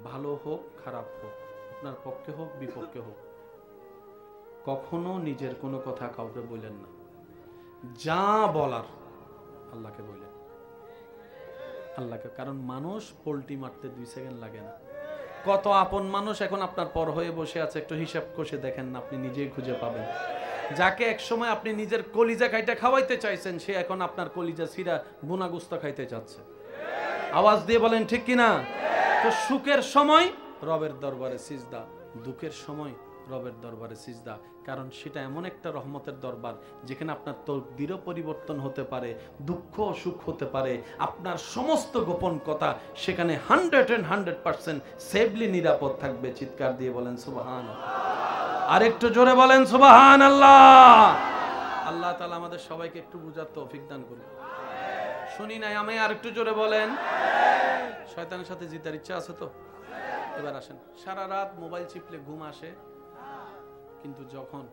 ভালো হোক খারাপ হোক, আপনার পক্ষে হোক বিপক্ষে হোক, কখনো নিজের কোনো কথা কাউকে বললেন না। যা বলার আল্লাহকে বললেন, আল্লাহকে। কারণ মানুষ পোল্টি মারতে 2 সেকেন্ড লাগে না। কত আপন মানুষ এখন আপনার পর হয়ে বসে আছে, একটু হিসাব কষে দেখেন না, আপনি নিজেই খুঁজে পাবেন। যাকে একসময় আপনি নিজের কলিজা খাইটা খাওয়াইতে চাইছেন, সে এখন আপনার কলিজা ছিঁড়া গুনাগুস্তা খাইতে চাচ্ছে। আওয়াজ দিয়ে বলেন ঠিক কিনা? তো সুখের সময় রবের দরবারে সিজদা, দুঃখের সময় রবের দরবারে সিজদা। কারণ সেটা এমন একটা রহমতের দরবার যেখানে আপনার তকদিরও পরিবর্তন হতে পারে, দুঃখ সুখ হতে পারে, আপনার সমস্ত গোপন কথা সেখানে 100% সেফলি নিরাপদ থাকবে। চিৎকার দিয়ে বলেন সুবহানাল্লাহ। আরেকটু জোরে বলেন সুবহানাল্লাহ। আল্লাহ তাআলা আমাদের সবাইকে একটু বুঝার তৌফিক দান করুন। শুনি নাই আমি, আরেকটু জোরে বলেন। শয়তানের সাথে জিতার ইচ্ছা আছে তো? এবার আসেন। সারা রাত মোবাইল চিপলে ঘুম আসে, কিন্তু যখন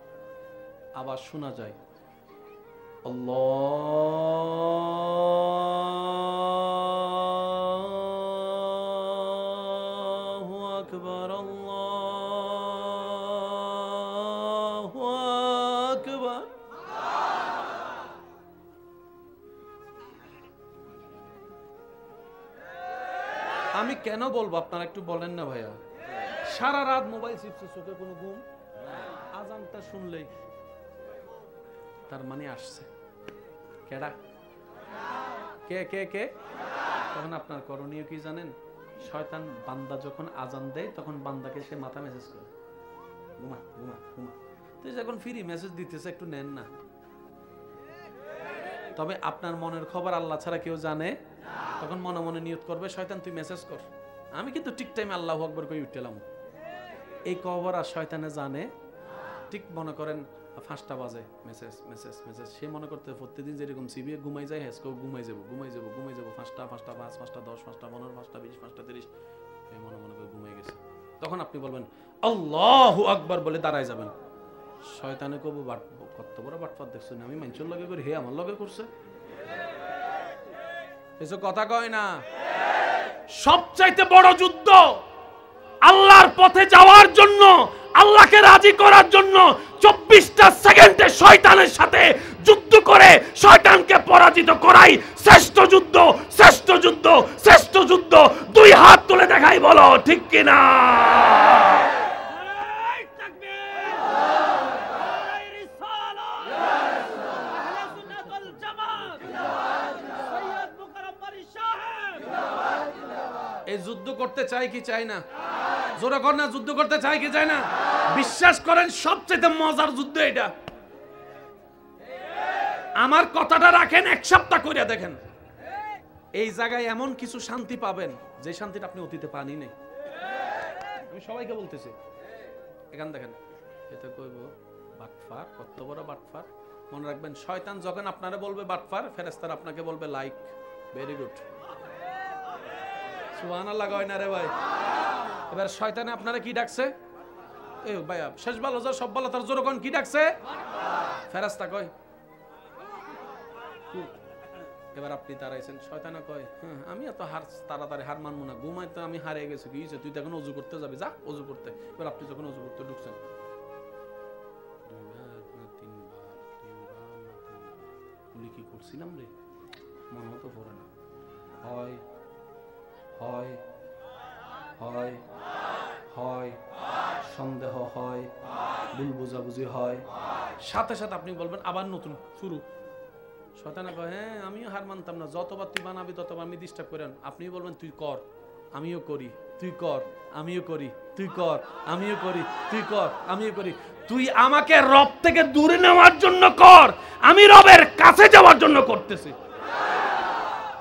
আবার শোনা যায় আল্লাহু আকবার, আল্লাহু আকবার, আমি কেন বলবো আপনারা একটু বলেন না ভাইয়া? সারা রাত মোবাইল চিপছে, চোখে কোনো ঘুম, আজানটা শুনলেই তার মানে আসছে। কেডা? কে কে কে? তখন আপনার করণীয় কি জানেন? শয়তান বান্দা যখন আজান দেয় তখন বান্দাকে সে মাথা মেসেজ করে, ঘুমা ঘুমা ঘুমা। তো যখন ফ্রি মেসেজ দিতেছে একটু নেন না। তবে আপনার মনের খবর আল্লাহ ছাড়া কেউ জানে। তখন মনে মনে নিয়ত করবে, শয়তান তুই মেসেজ কর, আমি কিন্তু ঠিক টাইমে আল্লাহু আকবার কই উঠলাম। এই খবর আর শয়তানে জানে ঠিক মনে করেন 5টা বাজে, মেসেজ মেসেজ মেসেজ। সে মনে করতে প্রতিদিন যেরকম সিবিএ ঘুমাই যায়, হেসকেও ঘুমাই যাবো ঘুমাই যাবো ঘুমাই যাবো, 5টা 5টা 5 5টা 10 5টা 15 5টা 20 5টা 30, এই মনে মনে করে ঘুমাই গেছে। তখন আপনি বলবেন আল্লাহু আকবার বলে দাঁড়ায় যাবেন। শয়তানে কবু কত বড় বাটপাত দেখছেন, আমি মানুষের লগে করি, হে আমার লগে করছে, এসব কথা কয় না। সবচাইতে বড় যুদ্ধ আল্লাহর পথে যাওয়ার জন্য, আল্লাহকে রাজি করার জন্য 24টা সেকেন্ডে শয়তানের সাথে যুদ্ধ করে শয়তানকে পরাজিত করাই শ্রেষ্ঠ যুদ্ধ, শ্রেষ্ঠ যুদ্ধ, শ্রেষ্ঠ যুদ্ধ। 2 হাত তুলে দেখাই, বলো ঠিক কিনা? এই যুদ্ধ করতে চাই কি চাই না? জোরে কর না, যুদ্ধ করতে চাই কি চাই না? বিশ্বাস করেন সবচেয়ে মজার যুদ্ধ এটা। আমার কথাটা রাখেন, 1 সপ্তাহ করে দেখেন, এই জায়গায় এমন কিছু শান্তি পাবেন যে শান্তিটা আপনি অতীতে পানি নেই। আমি সবাইকে বলতেছি, এখান দেখেন, এটা কইব বাটফার, কত বড় বাটফার। মনে রাখবেন, শয়তান যখন আপনারা বলবে বাটফার, ফেরেশতারা আপনাকে বলবে লাইক, ভেরি গুড। সুবহানাল্লাহ কয় না রে ভাই? এবার শয়তানে আপনারা কি ডাকছে? এ ভাইয়া, শেষ ভালো যা সব ভালো, তার জোরে কোন কি ডাকছে? ফেরেশতা কয়। এবার আপনি দাঁড়াইছেন, শয়তানে কয় আমি এত তাড়াতাড়ি হার মানবো না, ঘুমাই তো আমি হারিয়ে গেছি, কি হয়েছে, তুই তো এখন অজু করতে যাবি, যা অজু করতে। এবার আপনি যখন অজু করতে ঢুকছেন, 2বার না 3বার, 3বার না 3বার, উনি কি করছিলাম রে, মনে হতো পড়ে না। হয় হয় হয় হয়, সন্দেহ হয়, ভুল বোঝাবুঝি হয়, সাথে সাথে আপনি বলবেন আবার নতুন শুরু। শয়তানে কয় হ্যাঁ আমিও হার মানতাম না, যতবার তুই বানাবি ততবার আমি ডিস্টার্ব করেন। আপনি বলবেন তুই কর, আমিও করি, তুই কর, আমিও করি, তুই কর, আমিও করি, তুই কর, আমিও করি। তুই আমাকে রব থেকে দূরে নেওয়ার জন্য কর, আমি রবের কাছে যাওয়ার জন্য করতেছি।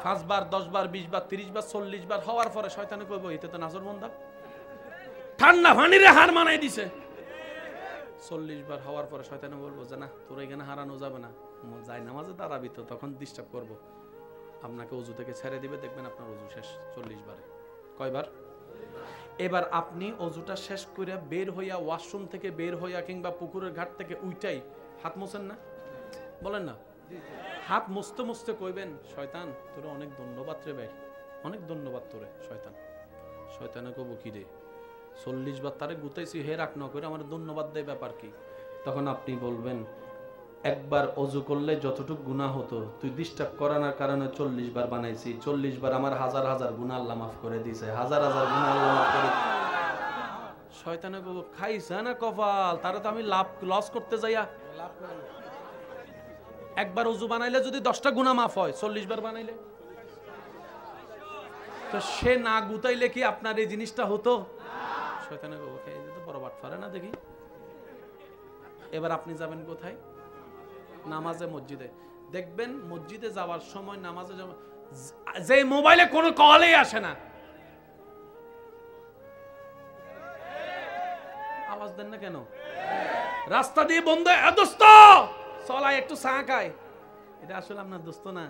5 বার 10 বার 20 বার 30 বার 40 বার হওয়ার পরে শয়তানে কইব এটা তো নাজরবন্দা, ঠান্ডা পানিরে হার মানাই দিছে। 40 বার হওয়ার পরে শয়তানে বলবো যে না, তোর এখানে হারানো যাবে না, যাই নামাজে দাঁড়াবি তো, তখন ডিস্টার্ব করব। আপনাকে ওযু থেকে ছেড়ে দিবে, দেখবেন আপনার ওযু শেষ 40 বারে। কয়বার? এবার আপনি ওযুটা শেষ করে বের হইয়া, ওয়াশরুম থেকে বের হইয়া কিংবা পুকুরের ঘাট থেকে উইটাই হাত মোছেন না? বলেন না? হাত মুছতে মুছতে কইবেন শয়তান তোরে অনেক ধন্যবাদ রে ভাই, অনেক ধন্যবাদ তোরে শয়তান। শয়তানে কব কি রে 40 বার তারে গুতাইছি হে রাখ না করে আমার ধন্যবাদ দেয় ব্যাপার কি? তখন আপনি বলবেন একবার অজু করলে যতটুকু গুনাহ হতো তুই ডিস্টার্ব করানোর কারণে 40 বার বানাইছি, 40 বার আমার হাজার হাজার গুনাহ আল্লাহ মাফ করে দিয়েছে, হাজার হাজার গুনাহ আল্লাহ মাফ করে। শয়তানে কব খাইছে না কপাল, তারে তো আমি লাভ লস করতে যাইয়া লাভ করে না। একবার অজু বানাইলে যদি 10টা গুনাহ মাফ হয়, 40 বার বানাইলে তো সে না গুতাইলে কি আপনার এই জিনিসটা হতো? শয়তানে কব খাই তো বড় বাট পারে না দেখি। এবার আপনি যাবেন কোথায়? নামাজে, মসজিদে। দেখবেন মসজিদে যাওয়ার সময় নামাজে যে মোবাইলে কোনো কলই আসে না, আওয়াজ দেন না কেন? রাস্তা দিয়ে বন্ধ, দোস্ত চলাই একটু চা খায়, এটা আসলে আপনার দোস্ত না,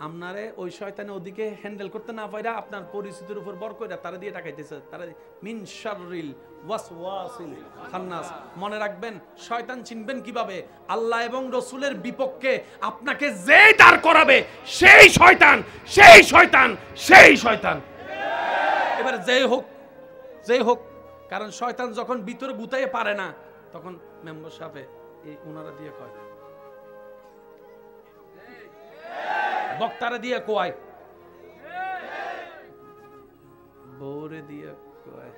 আপনারে ওই শয়তানে ওদিকে হ্যান্ডেল করতে না পাইরা আপনার পরিস্থিতির উপর বর কইরা তারা দিয়ে টাকাইতেছে। তারা মিন শাররিল ওয়াসওয়াসিল খান্নাস। মনে রাখবেন শয়তান চিনবেন কিভাবে? আল্লাহ এবং রাসূলের বিপক্ষে আপনাকে যেই দাঁড় করাবে সেই শয়তান, সেই শয়তান, সেই শয়তান। এবার যেই হোক, কারণ শয়তান যখন ভিতরে গুতাইতে পারে না তখন মেম্বার সাহেব এই ওনারা দিয়ে কয়, বক্তারা দিয়ে কয়, বউরে দিয়ে কয়,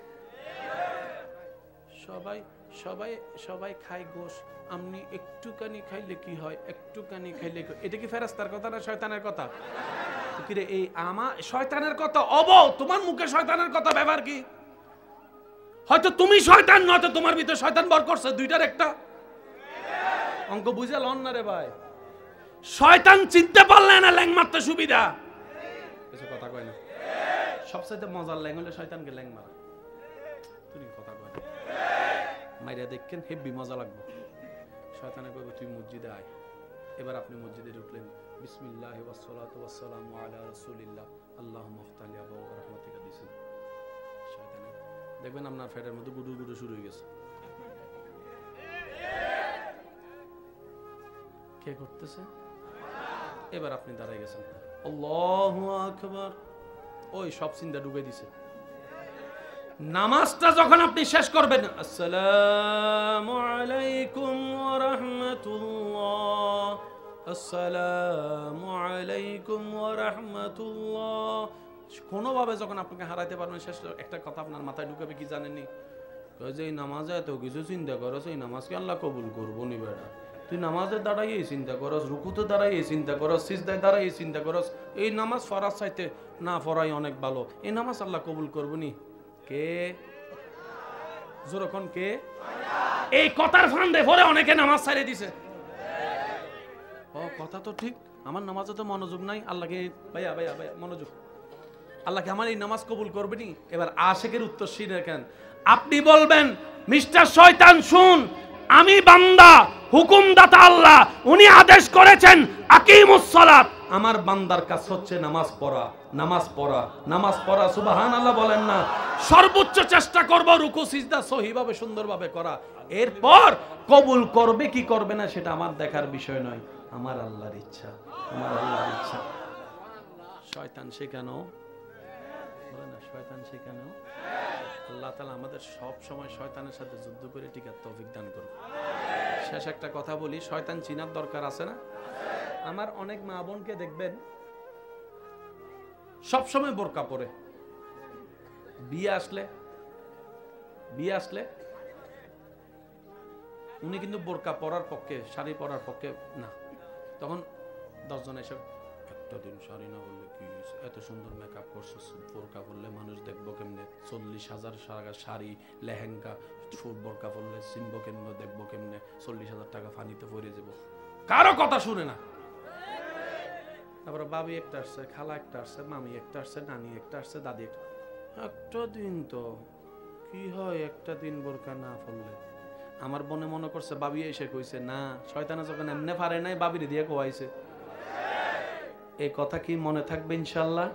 সবাই খায় গোশ, আপনি একটুখানি খাইলে কি হয়, একটুখানি খাইলে। এটা কি ফেরেশতার কথা না শয়তানের কথা? কিরে এই শয়তানের কথা? তোমার মুখে শয়তানের কথা ব্যবহার কি? হয়তো তুমি শয়তান, নয়তো তোমার ভিতরে শয়তান বর করছে, দুইটার একটা। অঙ্ক বুঝে লন না রে ভাই। শয়তান চিনতে পারলে না ল্যাং মারতে সুবিধা, কিছু কথা কয় না। সবচাইতে মজার ল্যাং হলে শয়তানকে ল্যাং মারা। তুমি কথা কয় না, মাইরা দেখেন হেব্বি মজা লাগবে। শয়তানে কইবে তুই মসজিদে আয়। এবার আপনি মসজিদে ঢুকলেন, বিসমিল্লাহি ওয়াসসালাতু ওয়াসসালামু আলা রাসূলিল্লাহ আল্লাহুম্মা ইফতাহ লি আবওয়াব রাহমাতিকা দিছেন। শয়তানে দেখবেন আপনার ফেটের মধ্যে গুডু গুডু শুরু হয়ে গেছে। কে করতেছে? এবার আপনি দাঁড়াই গেছেন, আল্লাহু আকবার, ওই সব চিন্তা ঢুকে দিছে। নামাজটা যখন আপনি শেষ করবেন, আসসালামু আলাইকুম ওয়া রাহমাতুল্লাহ, আসসালামু আলাইকুম ওয়া রাহমাতুল্লাহ, কোনোভাবে যখন আপনাকে হারাইতে পারবেন, শেষ একটা কথা আপনার মাথায় ঢুকাবে কি জানেননি? যে এই নামাজে এত কিছু চিন্তা করছ, এই নামাজকে আল্লাহ কবুল করবো নি বেটা? তুই নামাজের দাঁড়াই এই চিন্তা করস, রুকুতে দাঁড়াই এই চিন্তা করস, সিজদায় দাঁড়াই এই চিন্তা করস, এই নামাজ ফরাজ চাইতে না ফরাই অনেক ভালো, এই নামাজ আল্লাহ কবুল করবো নি? কে যখন কে এই কথার ফান্দে পরে অনেকে নামাজ ছাড়িয়ে দিছে। কথা তো ঠিক, আমার নামাজে তো মনোযোগ নাই। আল্লাহকে ভাইয়া মনোযোগ, আল্লাহকে আমার এই নামাজ কবুল করবে নি? এবার আশিকের উত্তর শুনেন। আপনি বলবেন, মিস্টার শয়তান শুন, আমি বান্দা, হুকুমদাতা আল্লাহ, উনি আদেশ করেছেন আকিমুস সালাত। আমার বান্দার কাজ হচ্ছে নামাজ পড়া, নামাজ পড়া, নামাজ পড়া। সুবহানাল্লাহ বলেন না? সর্বোচ্চ চেষ্টা করব রুকু সিজদা সহিভাবে সুন্দরভাবে করা। এরপর কবুল করবে কি করবে না সেটা আমার দেখার বিষয় নয়, আমার আল্লাহর ইচ্ছা, আমার আল্লাহর ইচ্ছা। শয়তান শেখানো বলে না, শয়তান শেখানো। আল্লাহ তাআলা আমাদের সব সময় শয়তানের সাথে যুদ্ধ করে টিকার তৌফিক দান করুন। শেষ একটা কথা বলি, শয়তান চিনার দরকার আছে না? আমার অনেক মা বোনকে দেখবেন সব সময় বোরকা পরে, বিয়ে আসলে উনি কিন্তু বোরকা পরার পক্ষে, শাড়ি পরার পক্ষে না। তখন 10 জন এসে, একটা দিন শাড়ি না বললে কি, এত সুন্দর মেকআপ করছো, বোরকা পরলে মানুষ দেখবো কেমনে, 40,000 টাকা শাড়ি লেহেঙ্গা, বোরকা পরলে চিনবো কেমনে, দেখবো কেমনে, 40,000 টাকা ফানিতে পড়ে যাবো। কারো কথা শুনে না। তারপরে বাবি একটা আসছে, খালা একটা আসছে, মামি একটা আসছে, নানি একটা আসছে, দাদি একটা দিন তো কি হয়, একটা দিন বোরকা না পরলে। আমার বোনে মনে করছে বাবি এসে কইছে না, শয়তানে যখন এমনে পারে নাই বাবির দিয়ে কোয়াইছে। এই কথা কি মনে থাকবে ইনশাআল্লাহ?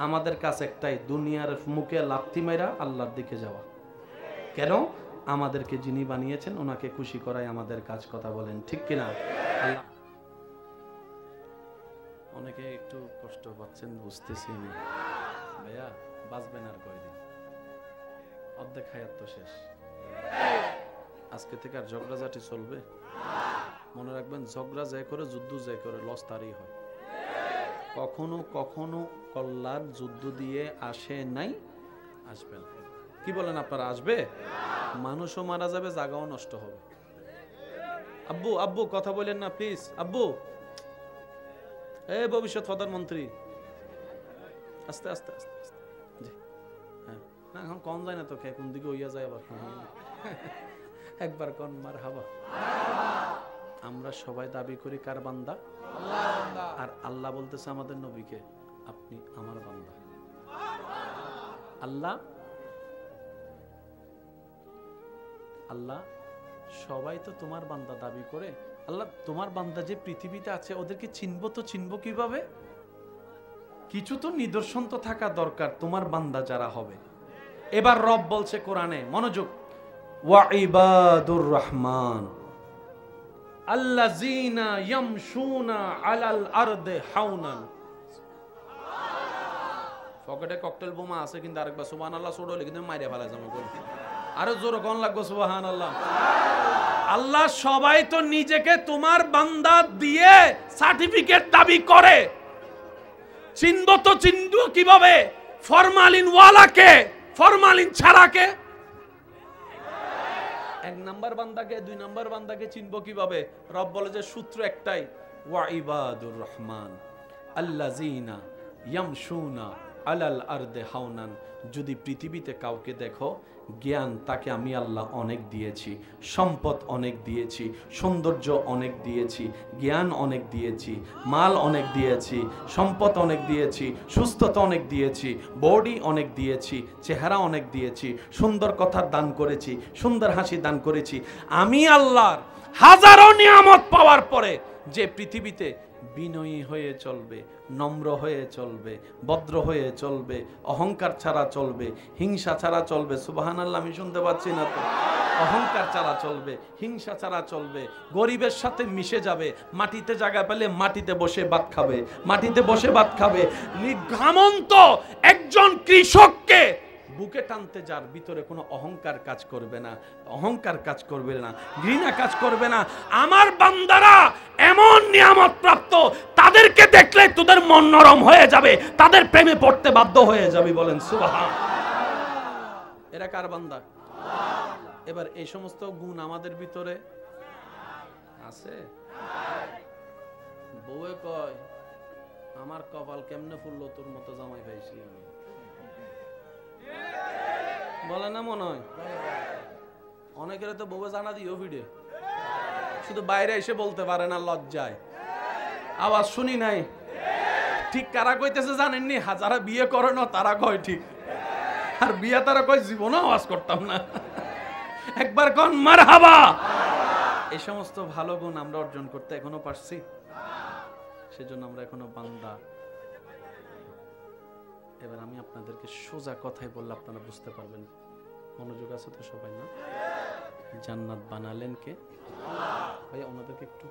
আমাদের কাছে একটাই, দুনিয়ার মুখে লাথি মেরা আল্লাহর দিকে যাওয়া। কেন? আমাদেরকে যিনি বানিয়েছেন ওনাকে খুশি করাই আমাদের কাজ। কথা বলেন ঠিক কিনা? অনেকে একটু কষ্ট পাচ্ছেন বুঝতেছি ভাইয়া, বাঁচবেন আর কয়দিন? অর্ধেক হায়াত তো শেষ। আজকে থেকে আর ঝগড়াঝাটি চলবে? মনে রাখবেন, ঝগড়া যে করে, যুদ্ধ যে করে, লস তারই হয়। কখনো কখনো কল্যাণ যুদ্ধ দিয়ে আসে নাই, আসবে না। কি বলেন আপনারা, আসবে? মানুষও মারা যাবে, জায়গাও নষ্ট হবে। আব্বু আব্বু কথা বলেন না প্লিজ। আব্বু, এই ভবিষ্যৎ প্রধানমন্ত্রী, আস্তে আস্তে আস্তে আস্তে। জি হ্যাঁ, না এখন কম যায় না তো, কে কোন দিকে হইয়া যায় আবার। একবার কোন মারহাবা। আমরা সবাই দাবি করি কার বান্দা? আল্লাহর বান্দা। আর আল্লাহ বলতেছে আমাদের নবীকে, আপনি আমার বান্দা। আল্লাহ আল্লাহ সবাই তো তোমার বান্দা দাবি করে। আল্লাহ, তোমার বান্দা যে পৃথিবীতে আছে ওদেরকে চিনবো তো চিনবো কিভাবে? কিছু তো নিদর্শন তো থাকা দরকার তোমার বান্দা যারা হবে। এবার রব বলছে কোরআনে, মনোযোগ, ওয়া ইবাদুর রহমান আল্লাযীনা ইয়ামশুনা আলাল আরদি হাওনান। পকেটে ককটেল বোমা আছে, কিন্তু আরেকবার সুবহানাল্লাহ ছোট হলে কিন্তু মাইরে ফেলা যাবে। আরো জোরে কোন লাগবে সুবহানাল্লাহ। আল্লাহ সবাই তো নিজেকে তোমার বান্দা দিয়ে সার্টিফিকেট দাবি করে। চিনবো তো চিনবো কিভাবে? ফরমালিন ওয়ালাকে, ফরমালিন ছাড়াকে। এক নাম্বার বান্দাকে, দুই নাম্বার বান্দাকে চিনবো কিভাবে? রব বলে যে সূত্র একটাই, ওয়া ইবাদুর রহমান আল্লাযীনা ইয়ামশুনা আলাল আরদি হাওনান। যদি পৃথিবীতে কাউকে দেখো, জ্ঞান তাকে আমি আল্লাহ অনেক দিয়েছি, সম্পদ অনেক দিয়েছি, সৌন্দর্য অনেক দিয়েছি, জ্ঞান অনেক দিয়েছি, মাল অনেক দিয়েছি, সম্পদ অনেক দিয়েছি, সুস্থতা অনেক দিয়েছি, বডি অনেক দিয়েছি, চেহারা অনেক দিয়েছি, সুন্দর কথার দান করেছি, সুন্দর হাসি দান করেছি। আমি আল্লাহর হাজারো নিয়ামত পাওয়ার পরে যে পৃথিবীতে বিনয়ী হয়ে চলবে, নম্র হয়ে চলবে, ভদ্র হয়ে চলবে, অহংকার ছাড়া চলবে, হিংসা ছাড়া চলবে। সুবহানাল্লাহ, আমি শুনতে পাচ্ছি না তো? অহংকার ছাড়া চলবে, হিংসা ছাড়া চলবে, গরিবের সাথে মিশে যাবে, মাটিতে জায়গা পেলে মাটিতে বসে ভাত খাবে, মাটিতে বসে ভাত খাবে। ঘামন্ত একজন কৃষককে বুকে টানতে, যার ভিতরে কোনো অহংকার কাজ করবে না, অহংকার কাজ করবে না, ঘৃণা কাজ করবে না। আমার বান্দারা এমন নিয়ামত প্রাপ্ত, তাদেরকে দেখলে তোদের মন নরম হয়ে যাবে, তাদের প্রেমে পড়তে বাধ্য হয়ে যাবে। বলেন সুবহান। এরা কার বান্দা? এবার এই সমস্ত গুণ আমাদের ভিতরে আছে। বউয়ে কয়, আমার কপাল কেমনে ফুললো, তোর মতো জামাই পাইছি আমি। বলে না মনে হয়? অনেকের তো বউ জানা দিও ভিডিও, শুধু বাইরে এসে বলতে পারে না লজ্জায়। আওয়াজ শুনি নাই। ঠিক কারা কইতেছে জানেননি? যারা বিয়ে করে না তারা কয় ঠিক, আর বিয়ে তারা কয় জীবনে আওয়াজ করতাম না। একবার কোন মারহাবা। এই সমস্ত ভালো গুণ আমরা অর্জন করতে এখনো পারছি? সেজন্য আমরা এখনো বান্দা। এবার আমি আপনাদেরকে সোজা কথাই বললে আপনারা বুঝতে পারবেন। মনোযোগ আছে তো সবাই? না? জান্নাত বানালেন কে? ভাইয়া ওনাদেরকে একটু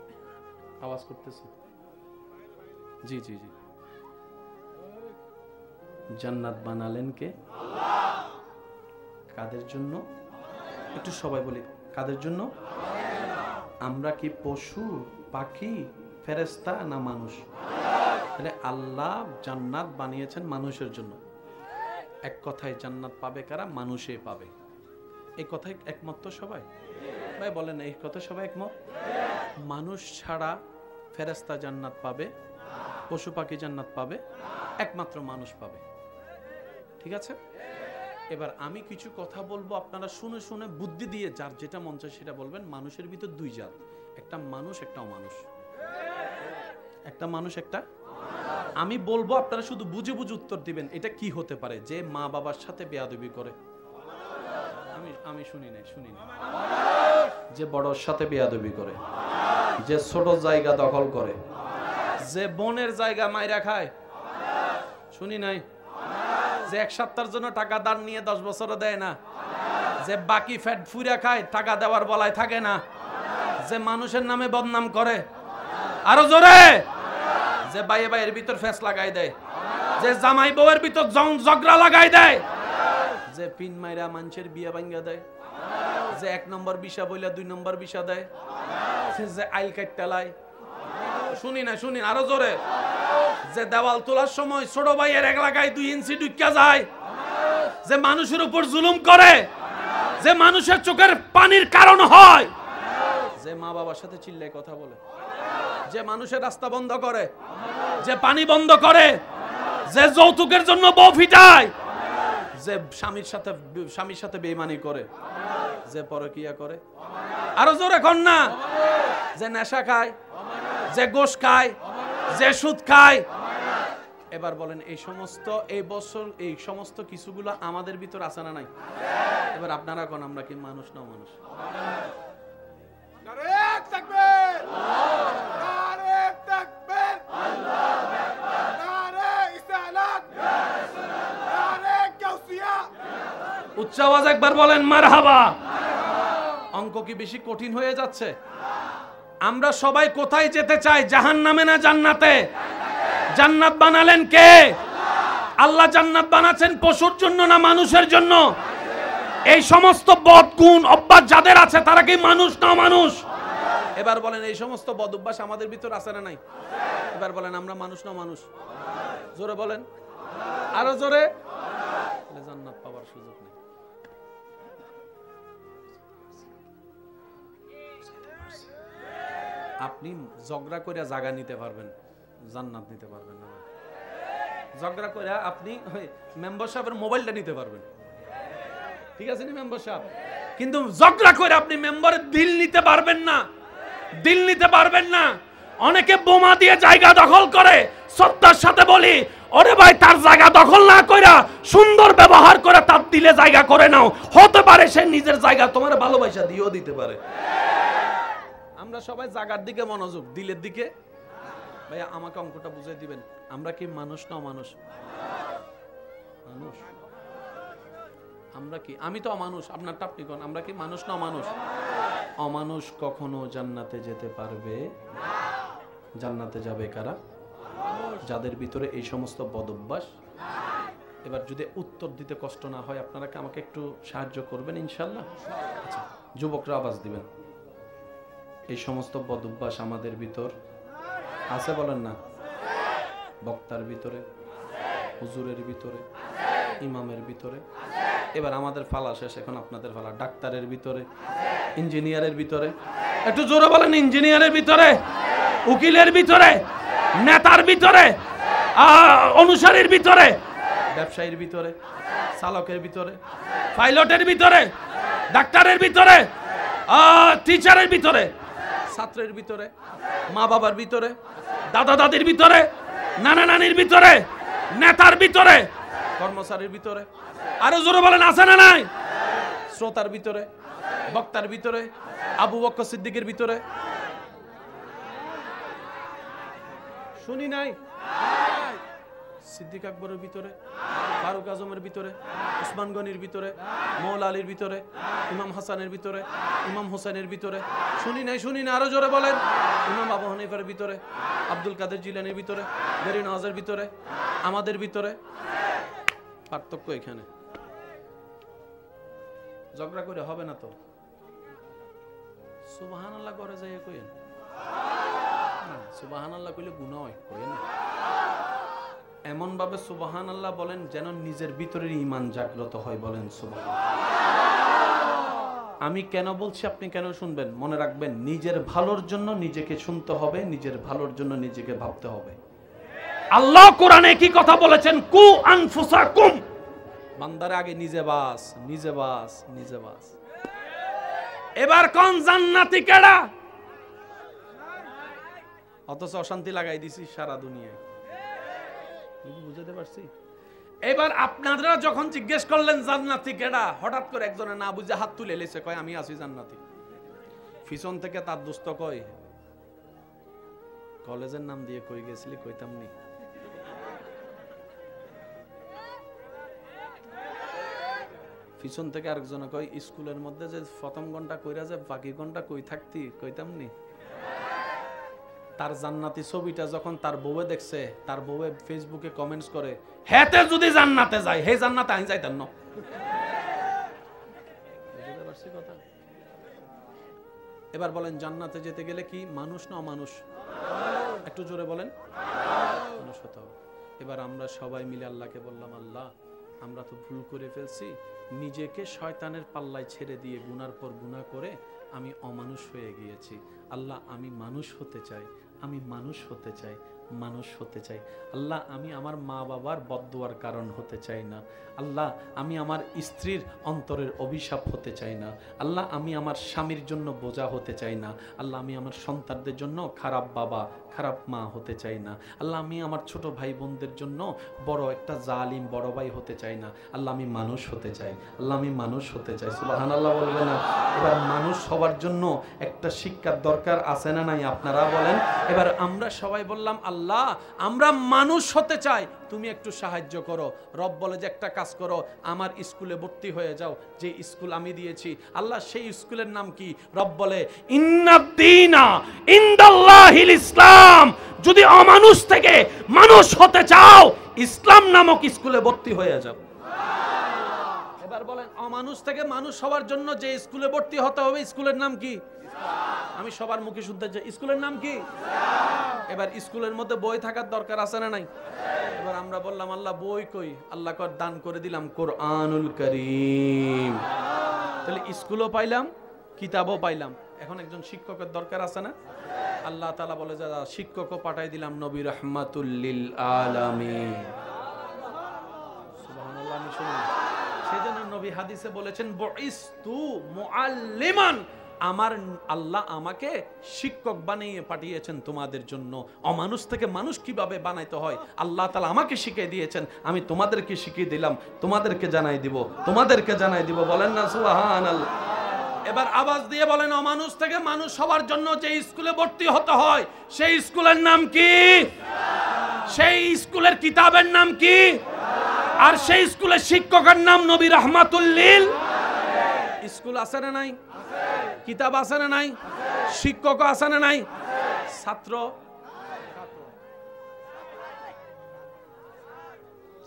আওয়াজ করতেছে। জি জি জি। জান্নাত বানালেন কে? কাদের জন্য? একটু সবাই বলি, কাদের জন্য? আমরা কি পশু, পাখি, ফেরেশতা না মানুষ? তাহলে আল্লাহ জান্নাত বানিয়েছেন মানুষের জন্য। এক কথায় জান্নাত পাবে কারা? মানুষে পাবে। এই কথায় একমত তো সবাই? ভাই বলেন, এই কথা সবাই একমত? মানুষ ছাড়া ফেরেশতা জান্নাত পাবে, পশু পাখি জান্নাত পাবে, একমাত্র মানুষ পাবে। ঠিক আছে? এবার আমি কিছু কথা বলবো, আপনারা শুনে শুনে বুদ্ধি দিয়ে যার যেটা মন চায় সেটা বলবেন। মানুষের ভিতর দুই জাত, একটা মানুষ একটা অমানুষ। একটা মানুষ একটা, আমি বলবো আপনারা শুধু বুঝে বুঝে উত্তর দিবেন। এটা কি হতে পারে? যে মা বাবার সাথে বেয়াদবি করে। আমি শুনি নাই। যে বড়র সাথে বেয়াদবি করে, যে ছোট জায়গা দখল করে, যে বোনের জায়গা মাইরা খায়। শুনি নাই? যে এক সপ্তাহের জন্য টাকা দান নিয়ে 10 বছরও দেয় না, যে বাকি ফ্যাট ফুরা খায়, টাকা দেওয়ার বলায় থাকে না, যে মানুষের নামে বদনাম করে, আরো জোরে, যে বাইয়ে বাইয়ের ভিতর ফেস লাগাই দেয়। যে জামাই বউয়ের ভিতর ঝগড়া লাগাই দেয়, যে পিন মাইরা মানুষের বিয়ে ভাঙ্গা দেয়, যে 1 নম্বর বিষা বইলা 2 নম্বর বিষা দেয়, যে আইল কাটটালায়, শুনি না আরো জোরে, যে দেওয়াল তোলার সময় ছোট ভাইয়ের এক লাগায় 2 ইঞ্চি ঢুকিয়া যায়, যে মানুষের উপর জুলুম করে, যে মানুষের চোখের পানির কারণ হয়, যে মা বাবার সাথে চিল্লায় কথা বলে, যে মানুষের রাস্তা বন্ধ করে, যে পানি বন্ধ করে, যে যৌতুকের জন্য বউ ফিটায়, যে স্বামীর সাথে বেঈমানি করে, যে পরকিয়া করে, আরো জোরে কোন না, যে নেশা খায়, যে গোশ খায়, যে সুদ খায়। এবার বলেন এই সমস্ত কিছুগুলো আমাদের ভিতর আছে না নাই? এবার আপনারা কোন আমরা কি মানুষ না মানুষ? উচ্চ আওয়াজ একবার বলেন মারহাবা। অঙ্ক কি বেশি কঠিন হয়ে যাচ্ছে? আমরা সবাই কোথায় যেতে চাই? জাহান্নামে না জান্নাতে? জান্নাত বানালেন কে? আল্লাহ জান্নাত বানাচ্ছেন পশুর জন্য না মানুষের জন্য? এই সমস্ত বদগুণ অভ্যাস যাদের আছে তারা কি মানুষ না মানুষ? এবার বলেন এই সমস্ত বদ অভ্যাস আমাদের ভিতর আছে না নাই? এবার বলেন আমরা মানুষ না মানুষ? জোরে বলেন, আরো জোরে। জান্নাত পাওয়ার সুযোগ নেই। আপনি ঝগড়া করে জায়গা নিতে পারবেন, জান্নাত নিতে পারবেন না। ঝগড়া করে আপনি মেম্বার সাহেবের মোবাইলটা নিতে পারবেন, ঠিক আছে নি মেম্বার সাহেব, কিন্তু ঝগড়া করে আপনি মেম্বারের দিল নিতে পারবেন না, দিল নিতে পারবেন না। অনেকে বোমা দিয়ে জায়গা দখল করে, শ্রদ্ধার সাথে বলি ওরে ভাই তার জায়গা দখল না কইরা সুন্দর ব্যবহার করে তার দিলে জায়গা করে নাও, হতে পারে সে নিজের জায়গা তোমার ভালোবাসা দিয়েও দিতে পারে। আমরা সবাই জায়গার দিকে মনোযোগ, দিলের দিকে। ভাইয়া আমাকে অঙ্কটা বুঝিয়ে দিবেন, আমরা কি মানুষ না মানুষ? মানুষ। আমরা কি? আমি তো অমানুষ, আপনার টাপনি কোন? আমরা কি মানুষ না মানুষ? অমানুষ কখনো জান্নাতে যেতে পারবে না। জান্নাতে যাবে কারা? যাদের ভিতরে এই সমস্ত বদঅভ্যাস। এবার যদি উত্তর দিতে কষ্ট না হয় আপনারা কি আমাকে একটু সাহায্য করবেন ইনশাআল্লাহ? আচ্ছা, যুবকরা আওয়াজ দিবেন। এই সমস্ত বদঅভ্যাস আমাদের ভিতর আছে বলেন না? বক্তার ভিতরে, হুজুরের ভিতরে, ইমামের ভিতরে। এবার আমাদের ফালা শেষ, এখন আপনাদের ফালা। ডাক্তারের ভিতরে, ইঞ্জিনিয়ারের ভিতরে, একটু জোরে বলেন। ইঞ্জিনিয়ারের ভিতরে, উকিলের ভিতরে, নেতার ভিতরে, অনুসারীর ভিতরে, ব্যবসায়ীর ভিতরে, চালকের ভিতরে, পাইলটের ভিতরে, ডাক্তারের ভিতরে, টিচারের ভিতরে, ছাত্রের ভিতরে, মা বাবার ভিতরে, দাদা দাদির ভিতরে, নানা নানির ভিতরে, নেতার ভিতরে, কর্মচারীর ভিতরে। আরো জোরে বলেন আছে না নাই? শ্রোতার ভিতরে, বক্তার ভিতরে, আবু বকর সিদ্দিকের ভিতরে। শুনি নাই? সিদ্দিক আকবরের ভিতরে, ফারুক আজমের ভিতরে, উসমান গনির ভিতরে, মৌলা আলীর ভিতরে, ইমাম হাসানের ভিতরে, ইমাম হোসেনের ভিতরে। শুনি নাই? শুনি না, আরো জোরে বলেন। ইমাম আবু হানিফার ভিতরে, আব্দুল কাদের জিলানির ভিতরে, গরি নওয়াজের ভিতরে, আমাদের ভিতরে। পার্থক্য এখানে। ঝগড়া করে হবে না তো? সুবহানাল্লাহ করে যাই কইেন না, সুবহানাল্লাহ কইলে গুনাহ হয়, কইেন না। এমন ভাবে সুবহানাল্লাহ বলেন যেন নিজের ভিতরের ঈমান জাগ্রত হয়, বলেন সুবহানাল্লাহ। আমি কেন বলছি আপনি কেন শুনবেন? মনে রাখবেন, নিজের ভালোর জন্য নিজেকে শুনতে হবে, নিজের ভালোর জন্য নিজেকে ভাবতে হবে। আল্লাহ কোরআনে কি কথা বলেছেন? কু আনফুসাকুম, বান্দার আগে নিজে বাস, নিজে বাস, নিজে বাস। এবার কোন জান্নাতি কেডা? অথচ অশান্তি লাগাই দিছি সারা দুনিয়ায়। বুঝাতে পারছি? এবার আপনারা যখন জিজ্ঞেস করলেন জান্নাতি কেডা, হঠাৎ করে একজনে না বুঝে হাত তুলে লেছে, কয় আমি আছি জান্নাতি। পিছন থেকে তার দোস্ত কয়, কলেজের নাম দিয়ে কই গেছিলি? কইতাম নি। পিছন থেকে আরেকজন কয়, স্কুলের মধ্যে যে প্রথম ঘন্টা কইরা যে বাকি ঘন্টা কই থাকতি? কইতাম নি। তার জান্নাতি ছবিটা যখন তার বউয়ে দেখছে, তার বউয়ে ফেসবুকে কমেন্টস করে, হেতে যদি জান্নাতে যায়, হে জান্নাতে আইন যাইতেন না। বুঝতে পারছি কথা? এবার বলেন, জান্নাতে যেতে গেলে কি মানুষ না অমানুষ? একটু জোরে বলেন, মানুষ হতে হবে। এবার আমরা সবাই মিলে আল্লাহকে বললাম, আল্লাহ আমরা তো ভুল করে ফেলছি, নিজেকে শয়তানের পাল্লায় ছেড়ে দিয়ে গুনার পর গুনাহ করে আমি অমানুষ হয়ে গিয়েছি। আল্লাহ আমি মানুষ হতে চাই, আমি মানুষ হতে চাই, মানুষ হতে চাই। আল্লাহ আমি আমার মা বাবার বদদুয়ার কারণ হতে চাই না। আল্লাহ আমি আমার স্ত্রীর অন্তরের অভিশাপ হতে চাই না। আল্লাহ আমি আমার স্বামীর জন্য বোঝা হতে চাই না। আল্লাহ আমি আমার সন্তানদের জন্য খারাপ বাবা খারাপ মা হতে চাই না। আল্লাহ আমি আমার ছোট ভাই বোনদের জন্য বড় একটা জালিম বড় ভাই হতে চাই না। আল্লাহ আমি মানুষ হতে চাই, আল্লাহ আমি মানুষ হতে চাই। সুবহানাল্লাহ বলবে না? এবার মানুষ হওয়ার জন্য একটা শিক্ষার দরকার আছে না নাই? আপনারা বলেন। এবার আমরা সবাই বললাম, আল্লাহ আমরা মানুষ হতে চাই, তুমি একটু সাহায্য করো। রব বলে যে একটা কাজ করো, আমার স্কুলে ভর্তি হয়ে যাও, যে স্কুল আমি দিয়েছি। আল্লাহ সেই স্কুলের নাম কি? রব বলে ইন্নাদ্দীনা ইনদাল্লাহিল ইসলাম। যদি অমানুষ থেকে মানুষ হতে চাও, ইসলাম নামক স্কুলে ভর্তি হয়ে যাও। এবার বলেন, অমানুষ থেকে মানুষ হওয়ার জন্য যে স্কুলে ভর্তি হতে হবে, স্কুলের নাম কি? আমি সবার মুখে শুনতে চাই, স্কুলের নাম কি? এবার স্কুলের মধ্যে বই থাকার দরকার আছে না নাই? এবার আমরা বললাম, আল্লাহ বই কই? আল্লাহ কর দান করে দিলাম কোরআনুল কারীম। তাহলে স্কুলও পাইলাম, কিতাবও পাইলাম। এখন একজন শিক্ষকের দরকার আছে না? আল্লাহ তাআলা বলে যে শিক্ষকও পাঠাই দিলাম নবী রাহমাতুল লিল আলামিন। সুবহানাল্লাহ। আমি শুনি সেজন্য নবী হাদিসে বলেছেন, বুইস্তু মুআল্লিমান। আমার আল্লাহ আমাকে শিক্ষক বানিয়ে পাঠিয়েছেন তোমাদের জন্য। অমানুষ থেকে মানুষ কিভাবে বানাইতে হয় আল্লাহ তাআলা আমাকে শিখিয়ে দিয়েছেন, আমি তোমাদেরকে শিখিয়ে দিলাম, তোমাদেরকে জানাই দিব, তোমাদেরকে জানাই দিব। বলেন না সুবহানাল্লাহ? এবার আওয়াজ দিয়ে বলেন, অমানুষ থেকে মানুষ হওয়ার জন্য যে স্কুলে ভর্তি হতে হয়, সেই স্কুলের নাম কি? সেই স্কুলের কিতাবের নাম কি? আর সেই স্কুলের শিক্ষকের নাম নবী রাহমাতুল লিল। স্কুল আছে না নাই? কিতাব আছে না নাই? শিক্ষক আছে না নাই? ছাত্র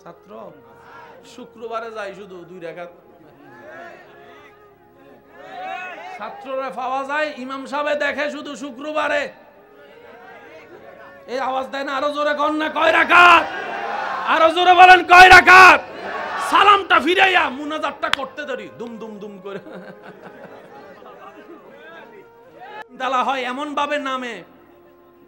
ছাত্র শুক্রবারে যায় শুধু 2 রাকাত। ছাত্ররা পাওয়া যায়, ইমাম সাহেব দেখে শুধু শুক্রবারে। এই আওয়াজ দেয় না? আরো জোরে কর না, কয় রাকাত? আরো জোরে বলেন, কয় রাকাত? সালামটা ফিরাইয়া মুনাজাতটা করতে ধরি দুম দুম দুম করে দালা হয় এমন ভাবে নামে।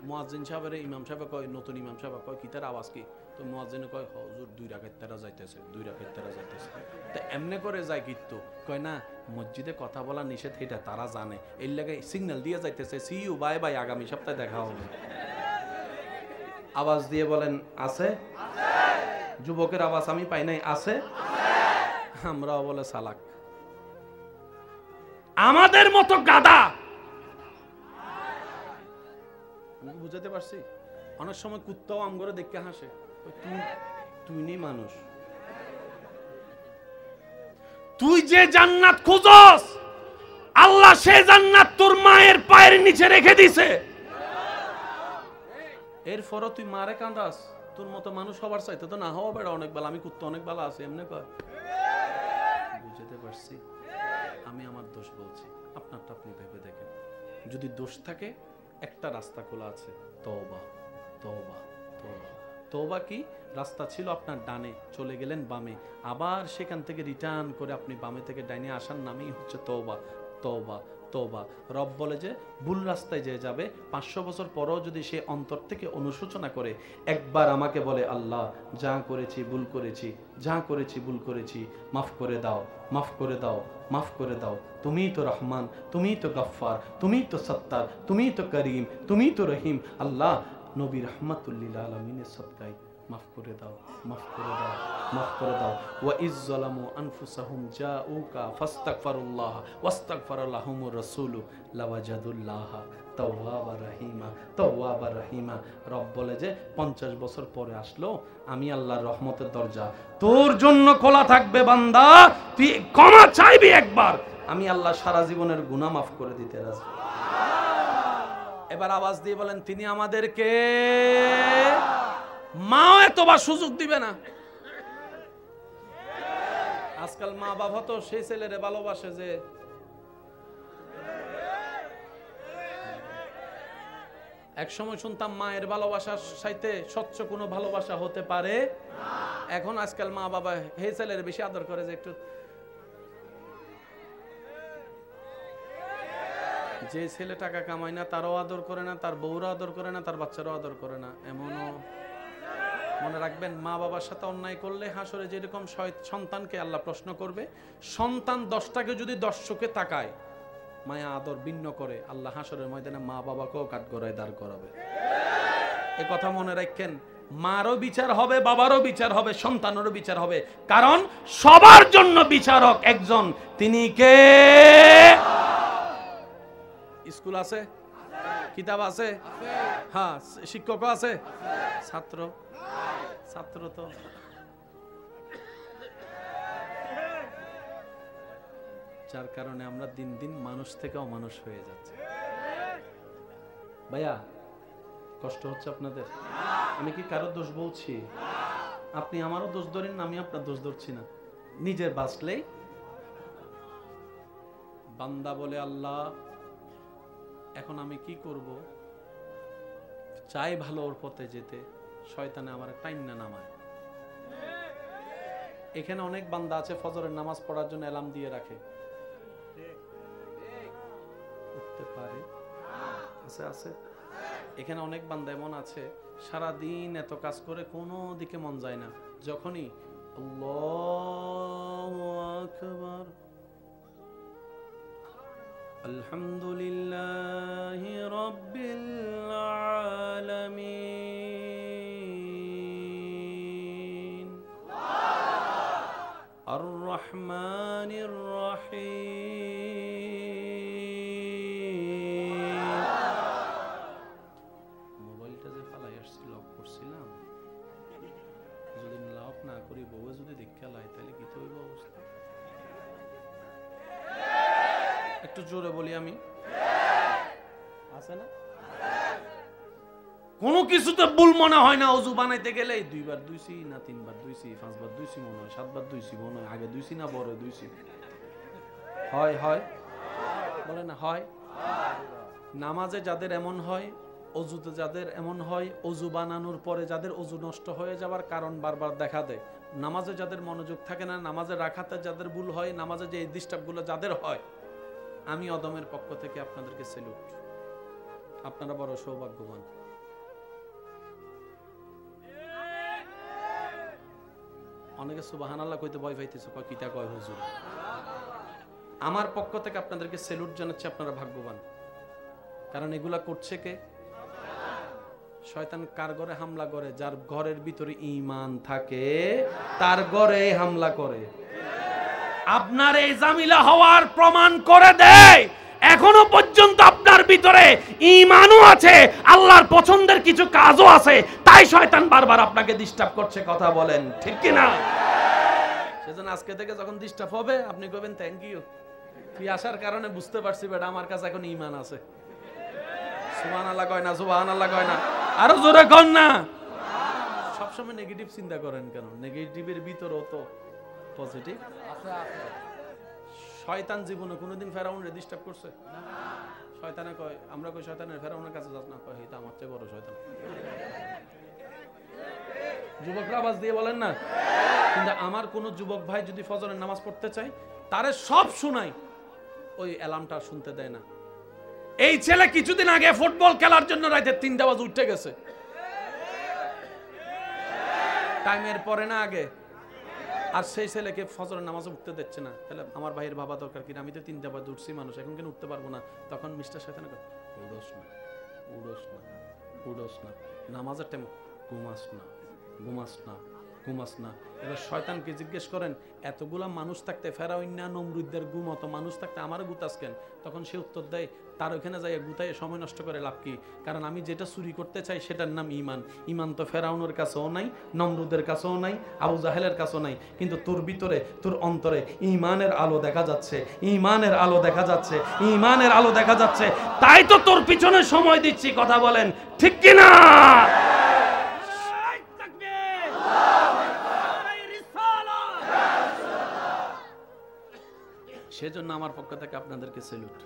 মুয়াজ্জিন সাহেবের ইমাম সাহেব কয়, নতুন ইমাম সাহেব কয় কি তার আওয়াজ কি? তো মুয়াজ্জিনে কয়, হুজুর 2 রাকাত তারা যাইতেছে, 2 রাকাত তারা যাইতেছে। তো এমনে করে যায় কিন্তু কয় না, মসজিদে কথা বলা নিষেধ, এটা তারা জানে, এর লাগে সিগন্যাল দিয়ে যাইতেছে, সি ইউ বাই বাই, আগামী সপ্তাহে দেখা হবে। আওয়াজ দিয়ে বলেন, আছে? যুবকের আওয়াজ আমি পাই নাই, আছে? আমরাও বলে সালাক। আমাদের মতো গাদা। বুঝাতে পারছি? অনেক সময় কুত্তাও আমগরে দেখে হাসে, তুই নেই মানুষ। তুই যে জান্নাত খুঁজস, আল্লাহ সে জান্নাত তোর মায়ের পায়ের নিচে রেখে দিছে। এরপরও তুই মারে কান্দাস। তোর মতো মানুষ হবার চাইতে তো না হওয়া বেড়া অনেক ভালো। আমি কুত্তা অনেক ভালো আছে এমনি কয়। বুঝতে পারছি? আমি আমার দোষ বলছি, আপনারটা আপনি ভেবে দেখেন। যদি দোষ থাকে, একটা রাস্তা খোলা আছে, তওবা তওবা তওবা। তওবা কি? রাস্তা ছিল আপনার ডানে, চলে গেলেন বামে, আবার সেখান থেকে রিটার্ন করে আপনি বামে থেকে ডাইনে আসার নামই হচ্ছে তওবা তওবা তওবা। রব বলে যে ভুল রাস্তায় যে যাবে 500 বছর পরেও যদি সে অন্তর থেকে অনুশোচনা করে, একবার আমাকে বলে, আল্লাহ যা করেছি ভুল করেছি, যা করেছি ভুল করেছি, মাফ করে দাও, মাফ করে দাও, মাফ করে দাও। তুমিই তো রহমান, তুমিই তো গফফার, তুমিই তো সত্তার, তুমিই তো করিম, তুমিই তো রহিম। আল্লাহ নবী রাহমাতুল লিল আলামিনের সদকায় মাফ করে দাও, মাফ করে দাও, মাফ করে দাও। ওয়া ইজ যালামু আনফুসাহুম জাউকা ফাস্তাগফিরুল্লাহ ওয়াস্তাগফারা লাহুমুর রাসূলু লাওয়াজাদুল্লাহ তাওয়াবার রহিমা, তাওয়াবার রহিমা। রব বলে যে 50 বছর পরে আসলো, আমি আল্লাহর রহমতের দরজা তোর জন্য খোলা থাকবে বান্দা, তুই ক্ষমা চাইবি একবার, আমি আল্লাহ সারা জীবনের গুনাহ মাফ করে দিতে রাজি। এবার আওয়াজ দিয়ে বলেন, তিনি আমাদেরকে মাও এতবার সুযোগ দিবে না। আজকাল মা বাবা তো সেই ছেলেরে ভালোবাসে যে এক সময় শুনতাম মায়ের ভালোবাসার সাথে স্বচ্ছ কোনো ভালোবাসা হতে পারে। এখন আজকাল মা বাবা হে ছেলের বেশি আদর করে যে একটু, যে ছেলে টাকা কামায় না তারও আদর করে না, তার বউরও আদর করে না, তার বাচ্চারও আদর করে না। এমনও মনে রাখবেন, মা বাবার সাথে অন্যায় করলে হাসরে যেরকম সন্তানকে আল্লাহ প্রশ্ন করবে, সন্তান 10টাকে যদি 10 চোখে তাকায়, মায়া আদর ভিন্ন করে, আল্লাহ হাসরের ময়দানে মা বাবাকেও কাঠগড়ায় দাঁড় করাবে। এ কথা মনে রাখেন, মারও বিচার হবে, বাবারও বিচার হবে, সন্তানেরও বিচার হবে, কারণ সবার জন্য বিচারক একজন, তিনি কে? স্কুল আছে, কিতাব আছে, হ্যাঁ, শিক্ষক আছে, ছাত্র তো যার কারণে আমরা দিন দিন মানুষ থেকে অমানুষ হয়ে যাচ্ছে। ভাইয়া, কষ্ট হচ্ছে আপনাদের? আমি কি কারো দোষ বলছি? আপনি আমারও দোষ ধরেন না, আমি আপনার দোষ ধরছি না। নিজের বাঁচলেই। বান্দা বলে, আল্লাহ এখন আমি কি করব? চাই ভালো ওর পথে যেতে, শয়তানে আমার টাইম না নামায়। এখানে অনেক বান্দা আছে ফজরের নামাজ পড়ার জন্য অ্যালার্ম দিয়ে রাখে, উঠতে পারে, আছে। এখানে অনেক বান্দা এমন আছে সারা দিন এত কাজ করে কোনো দিকে মন যায় না, যখনই আল্লাহু আকবার, আলহামদুলিল্লাহি রাব্বিল আলামিন আর রহমানির রহিম। মোবাইলটা যে ফালাই আসছি, লক করছিলাম, যদি লক না করি বউ যদি দেখে লাই, তাহলে কি তো হইব অবস্থা? একটু জোরে বলি আমি, আছে না? কোনো কিছুতে ভুল মনে হয় না। ওযু বানাইতে গেলে 2 বার ধুইছি না 3 বার ধুইছি, 5 বার ধুইছি মনে হয়, 7 বার ধুইছি মনে হয়, আগে ধুইছি না পরে ধুইছি, হয় বলে না হয়? নামাজে যাদের এমন হয়, ওযুতে যাদের এমন হয়, ওযু বানানোর পরে যাদের ওযু নষ্ট হয়ে যাওয়ার কারণ বারবার দেখা দেয়, নামাজে যাদের মনোযোগ থাকে না, নামাজে রাখাতে যাদের ভুল হয়, নামাজে যে ডিস্টার্বগুলো যাদের হয়, আমি অদমের পক্ষ থেকে আপনাদেরকে স্যালুট। আপনারা বড় সৌভাগ্যবান। অনেকে সুবহানাল্লাহ কইতে ভয় পাইতেছে, কয় কিটা কয় হুজুর। আমার পক্ষ থেকে আপনাদেরকে স্যালুট জানাচ্ছি, আপনারা ভাগ্যবান। কারণ এগুলা করছে কে? শয়তান কার ঘরে হামলা করে? যার ঘরের ভিতরে ঈমান থাকে তার ঘরে হামলা করে। আপনার এই জামিলা হওয়ার প্রমাণ করে দেয় এখনো পর্যন্ত আপনার ভিতরে ঈমানও আছে, আল্লাহর পছন্দের কিছু কাজও আছে, তাই শয়তান বারবার আপনাকে ডিস্টার্ব করছে। কথা বলেন ঠিক কি না? সেজন্য আজকে থেকে যখন ডিস্টার্ব হবে আপনি কইবেন থ্যাংক ইউ, তুই আসার কারণে বুঝতে পারছি বেটা আমার কাছে এখন ঈমান আছে। সুবহানাল্লাহ কয় না? সুবহানাল্লাহ কয় না? আরো জোরে কর না। সবসময় নেগেটিভ চিন্তা করেন কেন? নেগেটিভের ভিতরেও তো পজিটিভ আছে। শয়তান জীবনে কোনোদিন ফেরাউনরে ডিস্টার্ব করছে? শয়তানে কয়, আমরা কই শয়তানের ফেরাউনের কাছে যাস না, কয় এটা আমার চেয়ে বড় শয়তান। যুবকরা আওয়াজ দিয়ে বলেন না। কিন্তু আমার কোন যুবক ভাই যদি ফজরের নামাজ পড়তে চায়, তারে সব শোনাই, ওই অ্যালার্মটা শুনতে দেয় না। এই ছেলে কিছুদিন আগে ফুটবল খেলার জন্য রাতে 3টা বাজে উঠে গেছে, টাইমের পরে না আগে, আর সেই ছেলেকে ফজরের নামাজে উঠতে দিচ্ছে না। তাহলে আমার ভাইয়ের বাবা দরকার কিনা? আমি তো 3টা বাজে উঠছি মানুষ, এখন কেন উঠতে পারবো না? তখন মিস্টার শয়তান কয়, উড়োস না, নামাজের টাইম ঘুমাস না, ঘুমাস না। এবার শয়তানকে জিজ্ঞেস করেন, এতগুলা মানুষ থাকতে, ফেরাউন না নমরুদের গুম অত মানুষ থাকতে আমার গুতাস কেন? তখন সে উত্তর দেয়, তার ওখানে যাই গুতায় সময় নষ্ট করে লাভ কি? কারণ আমি যেটা চুরি করতে চাই সেটার নাম ইমান। ইমান তো ফেরাউনের কাছেও নাই, নমরুদের কাছেও নাই, আবু জাহেলের কাছেও নাই, কিন্তু তোর ভিতরে, তোর অন্তরে ইমানের আলো দেখা যাচ্ছে, ইমানের আলো দেখা যাচ্ছে, ইমানের আলো দেখা যাচ্ছে, তাই তো তোর পিছনে সময় দিচ্ছি। কথা বলেন ঠিক কিনা? সেজন্য আমার পক্ষ থেকে আপনাদেরকে স্যালুট।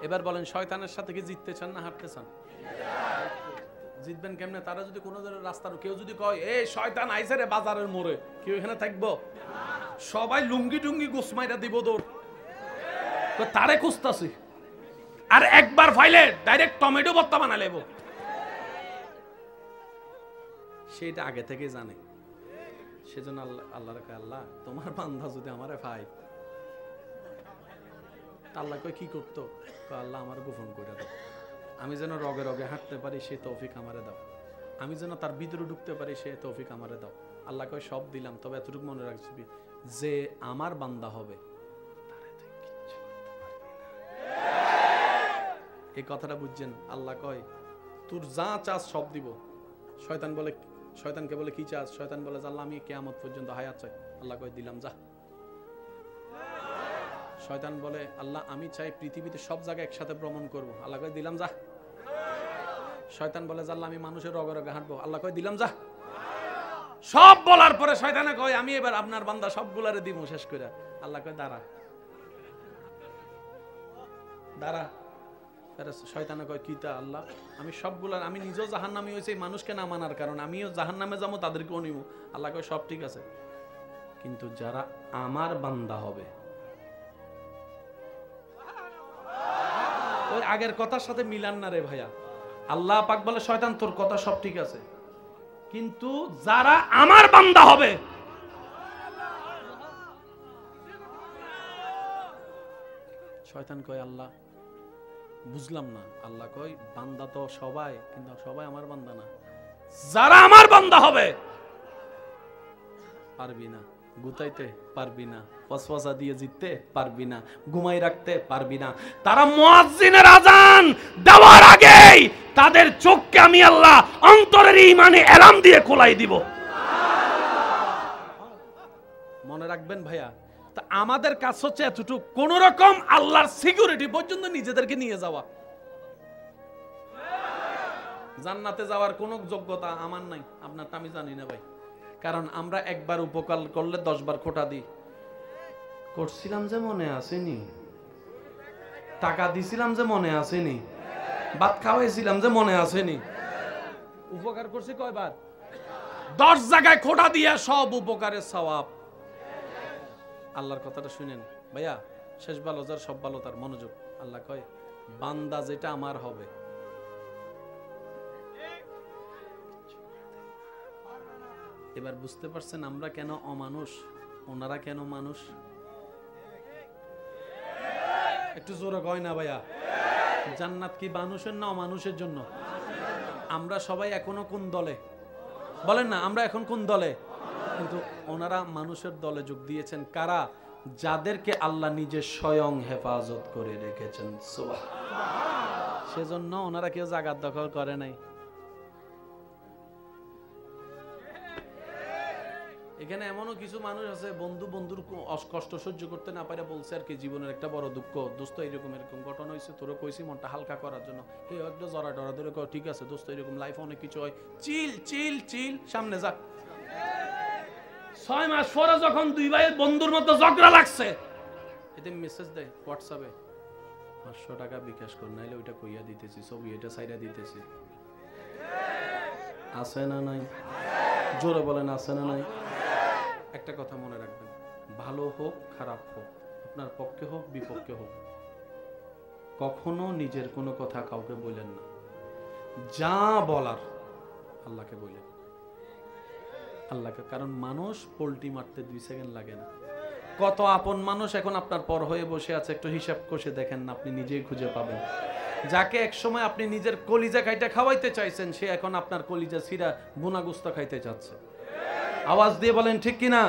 এবার বলেন, শয়তানের সাথে কি জিততে চান না হারতে চান? জিতবেন কেমনে? তারা যদি কোনো রাস্তার কেউ যদি কয়, এই শয়তান আইছে রে বাজারের মোড়ে, কেউ এখানে থাকবো? সবাই লুঙ্গি টুঙ্গি গোসমাইরা দিব দৌড়, তারে খুঁজতাছি। আর একবার ফাইলে ডাইরেক্ট টমেটো ভর্তা বানা লেব। সেটা আগে থেকে জানে। সেজন্য আল্লাহর কাছে, আল্লাহ তোমার বান্দা যদি আমারে পায়, আল্লাহ কয় কি করতো? আল্লাহ আমার গোপন করে দাও, আমি যেন রগে রগে হাঁটতে পারি, সে তৌফিক আমারে দাও। আমি যেন তার ভিতরে ঢুকতে পারি, সে তৌফিক আমারে দাও। আল্লাহ কয় সব দিলাম, তবে এতটুকু মনে রাখবি, যে আমার বান্দা হবে এই কথাটা বুঝছেন? আল্লাহ কয় তোর যা চাস সব দিব। শয়তানকে বলে কি চাস? শয়তান বলে, আল্লাহ আমি কিয়ামত পর্যন্ত হায়াত চাই। আল্লাহ কয় দিলাম, যা। শয়তান বলে, আল্লাহ আমি চাই পৃথিবীতে সব জায়গায় একসাথে ভ্রমণ করব। আল্লাহ কয় দিলাম, যা। শয়তান বলে, আল্লাহ আমি মানুষের রগে রগে হাঁটবো। আল্লাহ কয় দিলাম, যা। সব বলার পরে শয়তানে কয়, আমি এবার আপনার বান্দা সবগুলারে দিব শেষ করে। আল্লাহ কয় দাঁড়া দাঁড়া। শয়তানে কয় কি তা? আল্লাহ আমি সবগুলা, আমি নিজেও জাহান্নামী হয়েছি মানুষকে না মানার কারণ, আমিও জাহান্নামে যাবো, তাদেরকেও নিব। আল্লাহ কয় সব ঠিক আছে, কিন্তু যারা আমার বান্দা হবে, ওই আগের কথার সাথে মিলান না রে ভাইয়া। আল্লাহ পাক বলে, শয়তান তোর কথা সব ঠিক আছে, কিন্তু যারা আমার বান্দা হবে, শয়তান কয় আল্লাহ বুঝলাম না। আল্লাহ কয় বান্দা তো সবাই, কিন্তু সবাই আমার বান্দা না। যারা আমার বান্দা হবে, পারবি না গুতাইতে, পারবি না ফসফসা দিয়ে জিততে, পারবি না ঘুমাই রাখতে, পারবি না। তারা মুয়াজ্জিনের আযান দেওয়ার আগেই তাদের চোখকে আমি আল্লাহ অন্তরের ঈমানে এলাম দিয়ে খোলাই দিব। মনে রাখবেন ভাইয়া, তা আমাদের কাজ হচ্ছে এতটুকু, কোন রকম আল্লাহর সিকিউরিটি পর্যন্ত নিজেদেরকে নিয়ে যাওয়া। জান্নাতে যাওয়ার কোন যোগ্যতা আমার নাই, আপনার তো আমি জানি না ভাই। কারণ আমরা একবার উপকার করলে 10 বার খোটা দিই। করছিলাম যে মনে আসেনি, টাকা দিছিলাম যে মনে আসেনি, ভাত খাওয়াইছিলাম যে মনে আসেনি। উপকার করছি কয়বার? 10 জায়গায় খোটা দিয়ে সব উপকারের সওয়াব। আল্লাহর কথাটা শুনেন ভাইয়া, শেষ ভালো যার সব ভালো তার। মনোযোগ। আল্লাহ কয় বান্দা যেটা আমার হবে, এবার বুঝতে পারছেন আমরা কেন অমানুষ, ওনারা কেন মানুষ? একটু জোরে কয় না ভাইয়া। জান্নাত কি মানুষের না অমানুষের জন্য? আমরা সবাই এখনো কোন দলে বলেন না? আমরা এখন কোন দলে? কিন্তু ওনারা মানুষের দলে যোগ দিয়েছেন। কারা? যাদেরকে আল্লাহ নিজে স্বয়ং হেফাজত করে রেখেছেন। সুবহানাল্লাহ। সেজন্য ওনারা কেউ জায়গা দখল করে নাই। এখানে এমনও কিছু মানুষ আছে, বন্ধুর কষ্ট সহ্য করতে না পারে বলছে আর কি, জীবনের একটা বড় দুঃখ, দোস্ত এরকম ঘটনা হয়েছে, তোরা কইছি মনটা হালকা করার জন্য। এই একটা জরা ডরা ধরে কয় ঠিক আছে দোস্ত, এরকম লাইফে অনেক কিছু হয়, চিল চিল চিল, সামনে যা। 6 মাস পরে যখন দুই ভাইয়ের বন্ধুর মধ্যে ঝগড়া লাগছে, এতে মেসেজ দেয় হোয়াটসঅ্যাপে, 500 টাকা বিকাশ কর, নাইলে ওইটা কইয়া দিতেছি, ছবি এটা সাইডা দিতেছি। আছে না নাই? জোরে বলেন আছে না নাই? একটা কথা মনে রাখবেন, ভালো হোক খারাপ হোক, আপনার পক্ষে হোক বিপক্ষে হোক, কখনো নিজের কোনো কথা কাউকে বলেন না। যা বলার আল্লাহকে বলেন, আল্লাহকে। কারণ মানুষ পোল্টি মারতে 2 সেকেন্ড লাগে না। কত আপন মানুষ এখন আপনার পর হয়ে বসে আছে, একটু হিসাব কষে দেখেন না, আপনি নিজেই খুঁজে পাবেন। যাকে একসময় আপনি নিজের কলিজা খাইতে খাওয়াইতে চাইছেন, সে এখন আপনার কলিজা ছিঁড়া বুনাগুস্তা খাইতে চাচ্ছে। আওয়াজ দিয়ে বলেন ঠিক কিনা?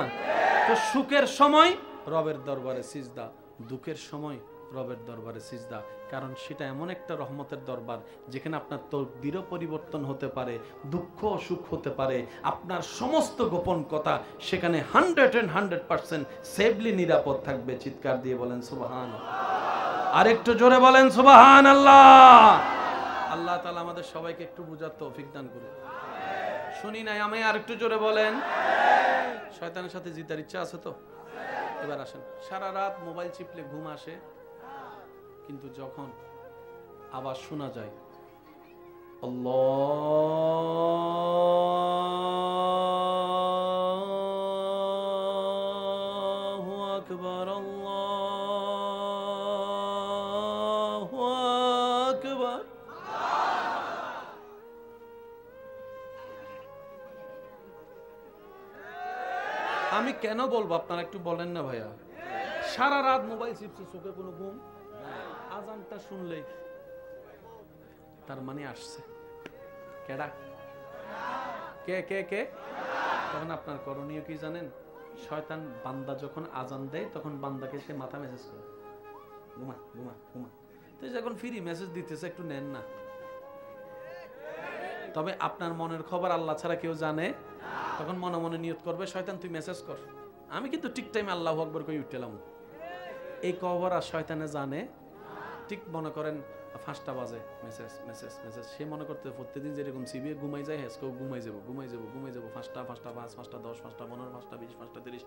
তো সুখের সময় রবের দরবারে সিজদা, দুঃখের সময় রবের দরবারে সিজদা, কারণ সেটা এমন একটা রহমতের দরবার যেখানে আপনার তকদিরও পরিবর্তন হতে পারে, দুঃখ সুখ হতে পারে, আপনার সমস্ত গোপন কথা সেখানে 100% সেফলি নিরাপদ থাকবে। চিৎকার দিয়ে বলেন সুবহানাল্লাহ। আরেকটু জোরে বলেন সুবহানাল্লাহ। আল্লাহ তাআলা আমাদের সবাইকে একটু বুঝার তৌফিক দান করুন। শুনি নাই আমি, আরেকটু জোরে বলেন। শয়তানের সাথে জিতার ইচ্ছা আছে তো? এবার আসেন। সারা রাত মোবাইল চিপলে ঘুম আসে, কিন্তু যখন আওয়াজ শোনা যায় আল্লাহু আকবার, আল্লাহু আকবার, আমি কেন বলবো আপনারা একটু বলেন না ভাইয়া? সারা রাত মোবাইল চিপছে, চোখে কোনো ঘুম, আজানটা শুনলেই তার মানে আসছে। কেডা? কে কে কে? তখন আপনার করণীয় কি জানেন? শয়তান বান্দা যখন আজান দেয় তখন বান্দাকে সে মাথা মেসেজ করে, ঘুমা ঘুমা ঘুমা। তো যখন ফ্রি মেসেজ দিতেছে একটু নেন না। তবে আপনার মনের খবর আল্লাহ ছাড়া কেউ জানে। তখন মনে মনে নিয়ত করবে, শয়তান তুই মেসেজ কর, আমি কিন্তু ঠিক টাইমে আল্লাহু আকবার কই উঠলাম। এই খবর আর শয়তানে জানে। ঠিক মনে করেন 5টা বাজে, মেসেজ মেসেজ মেসেজ। সে মনে করতে প্রত্যেকদিন যেরকম সিবিএ ঘুমাই যায়, হেসকেও ঘুমাই যাবো ঘুমাই যাবো ঘুমাই যাবো। 5টা 5টা 5 5টা 10 5টা 15 5টা 20 5টা 30,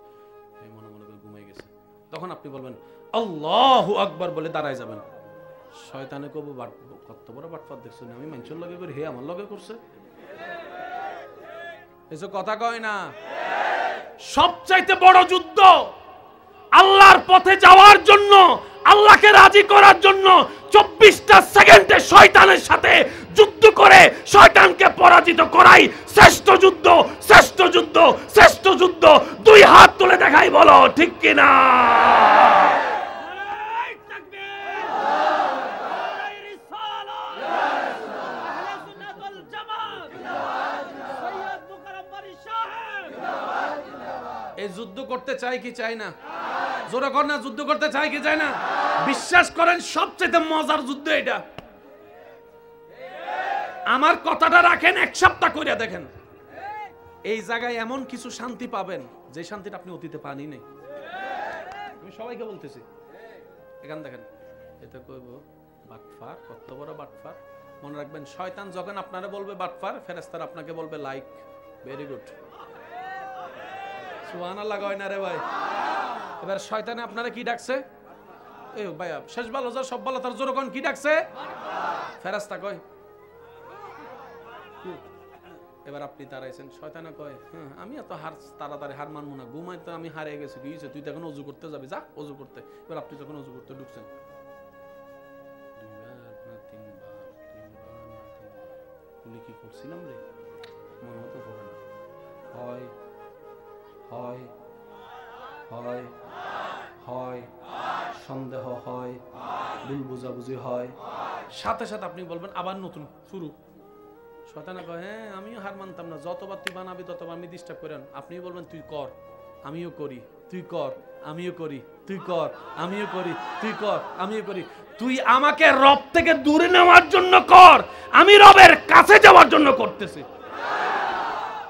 এই মনে মনে করে ঘুমাই গেছে। তখন আপনি বলবেন আল্লাহু আকবার বলে দাঁড়ায় যাবেন। শয়তানে কব কত বড় বাটপার দেখছো না, আমি মানুষের লগে করে হে আমার লগে করছে, এসব কথা কয় না। সবচাইতে বড় যুদ্ধ আল্লাহর পথে যাওয়ার জন্য, আল্লাহকে রাজি করার জন্য 24টা সেকেন্ডে শয়তানের সাথে যুদ্ধ করে শয়তানকে পরাজিত করাই শ্রেষ্ঠ যুদ্ধ, শ্রেষ্ঠ যুদ্ধ, শ্রেষ্ঠ যুদ্ধ। 2 হাত তুলে দেখাই, বলো ঠিক কিনা? এই যুদ্ধ করতে চাই কি চাই না? জোরে কর না, যুদ্ধ করতে চাই কি চাই না? বিশ্বাস করেন সবচেয়ে মজার যুদ্ধ এটা। আমার কথাটা রাখেন, 1 সপ্তাহ করে দেখেন, এই জায়গায় এমন কিছু শান্তি পাবেন যে শান্তিটা আপনি অতীতে পানি নেই। আমি সবাইকে বলতেছি, এখান দেখেন, এটা কইব বাটফার, কত বড় বাটফার। মনে রাখবেন, শয়তান যখন আপনারা বলবে বাটফার, ফেরেশতারা আপনাকে বলবে লাইক, ভেরি গুড, সুবহানাল্লাহ। কয় না রে ভাই? এবার শয়তানে আপনারা কি ডাকছে? এ ভাই, শেষ ভালো যা সব ভালো তার জোরে কোন কি ডাকছে? ফেরেশতা কয়। এবার আপনি দাঁড়াইছেন, শয়তানে কয় হ্যাঁ আমি এত তাড়াতাড়ি হার মানবো না, ঘুমাই তো আমি হারিয়ে গেছি, কি হয়েছে? তুই তো এখন অজু করতে যাবি, যা অজু করতে। এবার আপনি যখন অজু করতে ঢুকছেন, 2বার না 3বার, বলি কি করছিলাম রে, মনে হতো পড়ে না। হয় হয় হয় হয়, সন্দেহ হয়, ভুল বুঝাবুঝি হয়, সাথে সাথে আপনি বলবেন আবার নতুন শুরু। শয়তানে কয় হ্যাঁ আমিও হার মানতাম না, যতবার তুই বানাবি ততবার আমি ডিস্টার্ব করেন। আপনি বলবেন তুই কর, আমিও করি, তুই কর, আমিও করি, তুই কর, আমিও করি, তুই কর, আমিও করি। তুই আমাকে রব থেকে দূরে নেওয়ার জন্য কর, আমি রবের কাছে যাওয়ার জন্য করতেছি।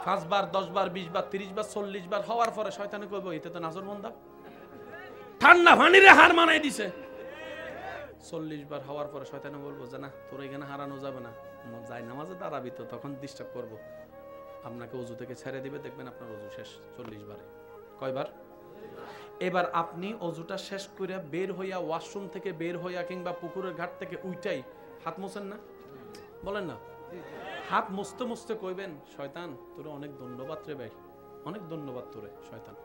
5 বার 10 বার 20 বার 30 বার 40 বার হওয়ার পরে শয়তানে কইব এটা তো নাজরবন্দা, ঠান্ডা পানিরে হার মানাই দিছে। 40 বার হওয়ার পরে শয়তানে বলবো যে না তোর এখানে হারানো যাবে না, যাই নামাজে দাঁড়াবি তো তখন ডিস্টার্ব করব। আপনাকে অজু থেকে ছেড়ে দিবে, দেখবেন আপনার অজু শেষ 40 বারে। কয়বার? এবার আপনি অজুটা শেষ করে বের হইয়া, ওয়াশরুম থেকে বের হইয়া কিংবা পুকুরের ঘাট থেকে উইটাই হাত মোছেন না? বলেন না? হাত মুছতে মুছতে কইবেন শয়তান তোরে অনেক ধন্যবাদ রে ভাই, অনেক ধন্যবাদ তোরে শয়তান।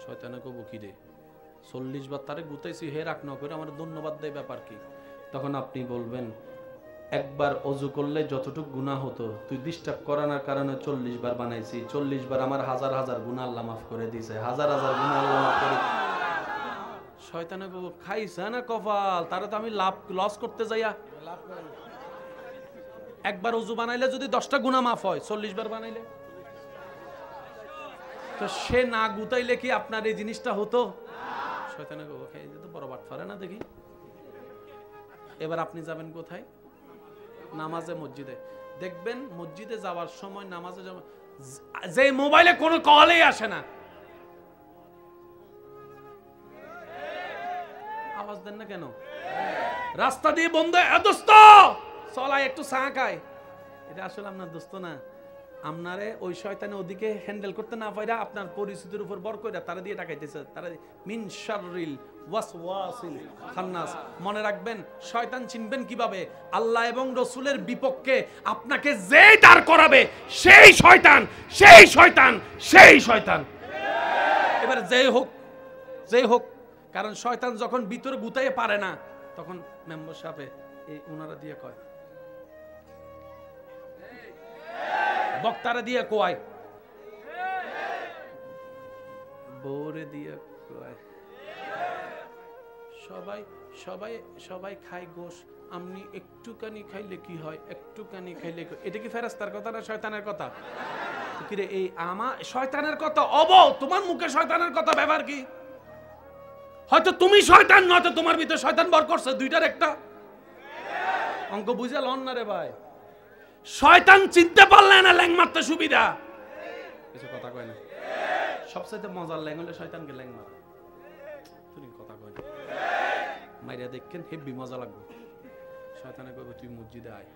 শয়তানে কব কি রে 40 বার তারে গুতাইছি, হে রাখ না করে আমার ধন্যবাদ দেয়, ব্যাপার কি? তখন আপনি বলবেন একবার অজু করলে যতটুকু গুনাহ হতো তুই ডিস্টার্ব করানোর কারণে 40 বার বানাইছি, 40 বার আমার হাজার হাজার গুনাহ আল্লাহ মাফ করে দিয়েছে, হাজার হাজার গুনাহ আল্লাহ মাফ করে। শয়তান শয়তানে খাইছে না কপাল, তারা তো আমি লাভ লস করতে যাইয়া। একবার উজু বানাইলে যদি 10টা গুনাহ মাফ হয়, 40 বার বানাইলে তো সে না গুতাইলে কি আপনার এই জিনিসটা হতো? শয়তানে খাই তো বড় বাট ফারে না দেখি। এবার আপনি যাবেন কোথায়? নামাজে, মসজিদে। দেখবেন মসজিদে যাওয়ার সময়, নামাজে যাওয়ার, যে মোবাইলে কোনো কলই আসে না, আওয়াজ দেন না কেন? রাস্তা দিয়ে বন্ধ, দোস্ত চলাই একটু চা খায়, এটা আসলে আপনার দোস্ত না। আপনারে ওই শয়তানে ওদিকে হ্যান্ডেল করতে না পাইরা আপনার পরিস্থিতির উপর বর কইরা তারা দিয়ে টাকাইতেছে। তারা মিন শাররিল ওয়াসওয়াসিল খান্নাস। মনে রাখবেন, শয়তান চিনবেন কিভাবে? আল্লাহ এবং রাসূলের বিপক্ষে আপনাকে যেই দাঁড় করাবে সেই শয়তান, সেই শয়তান, সেই শয়তান। এবার যেই হোক, কারণ শয়তান যখন ভিতরে গুতাইতে পারে না, তখন মেম্বার সাহেব এই ওনারা দিয়ে কয়, বক্তারা দিয়ে কয়, বউরে দিয়ে কয়, সবাই খায় গোশ, আপনি একটুখানি খাইলে কি হয়, একটুখানি খাইলে। এটা কি ফেরেশতার কথা না শয়তানের কথা? কিরে এই আমার শয়তানের কথা? তোমার মুখে শয়তানের কথা ব্যবহার কি? হয়তো তুমি শয়তান, নয়তো তোমার ভিতরে শয়তান বর করছে, দুইটার একটা। অঙ্ক বুঝে লন না রে ভাই। শয়তান চিনতে পারলে না ল্যাং মারতে সুবিধা। কিছু কথা কয় না। সবচেয়ে মজার ল্যাং হলে শয়তানকে ল্যাং মারা। তুমি কথা কয় না, মাইরা দেখেন হেব্বি মজা লাগবে। শয়তানে কইবে তুই মসজিদে আয়।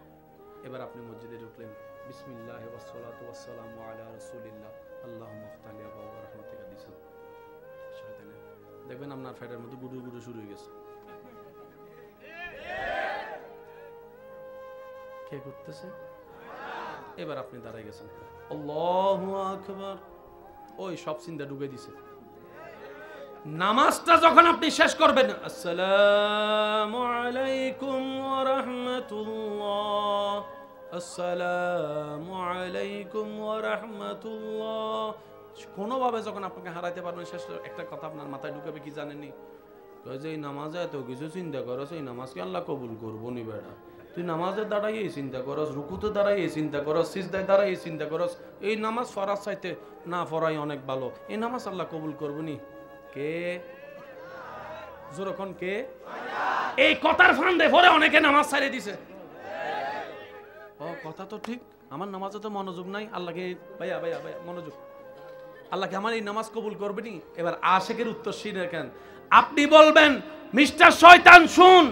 এবার আপনি মসজিদে ঢুকলেন, বিসমিল্লাহ ওয়াসসালাতু ওয়াসসালামু আলা রাসূলিল্লাহ আল্লাহুম্মা ফতালি আবা ওয়া রাহমাতিকা দিছেন। শয়তানে দেখবেন আপনার ফেটের মধ্যে গুডু গুডু শুরু হয়ে গেছে। কে করতেছে? এবার আপনি দাঁড়াই গেছেন, আল্লাহু আকবার, ওই সব চিন্তা ঢুকে দিছে। নামাজটা যখন আপনি শেষ করবেন, আসসালামু আলাইকুম ওয়া রাহমাতুল্লাহ, আসসালামু আলাইকুম ওয়া রাহমাতুল্লাহ, কোনোভাবে যখন আপনাকে হারাইতে পারবেন, শেষ একটা কথা আপনার মাথায় ঢুকাবে কি জানেননি? কয় যে এই নামাজে এত কিছু চিন্তা করছ, এই নামাজকে আল্লাহ কবুল করবো নি বেটা? তুই নামাজের দাঁড়াই এই চিন্তা করস, রুকুতে দাঁড়াই এই চিন্তা করস, সিজদায় দাঁড়াই এই চিন্তা করস, এই নামাজ ফরাজ চাইতে না ফরাই অনেক ভালো, এই নামাজ আল্লাহ কবুল করবো নি? কে যখন কে এই কথার ফান্দে পরে অনেকে নামাজ ছাড়িয়ে দিছে। ও কথা তো ঠিক, আমার নামাজে তো মনোযোগ নাই। আল্লাহকে ভাইয়া ভাইয়া ভাইয়া মনোযোগ, আল্লাহকে আমার এই নামাজ কবুল করবে নি? এবার আশেকের উত্তর শুনে কেন আপনি বলবেন, মিস্টার শয়তান শুন,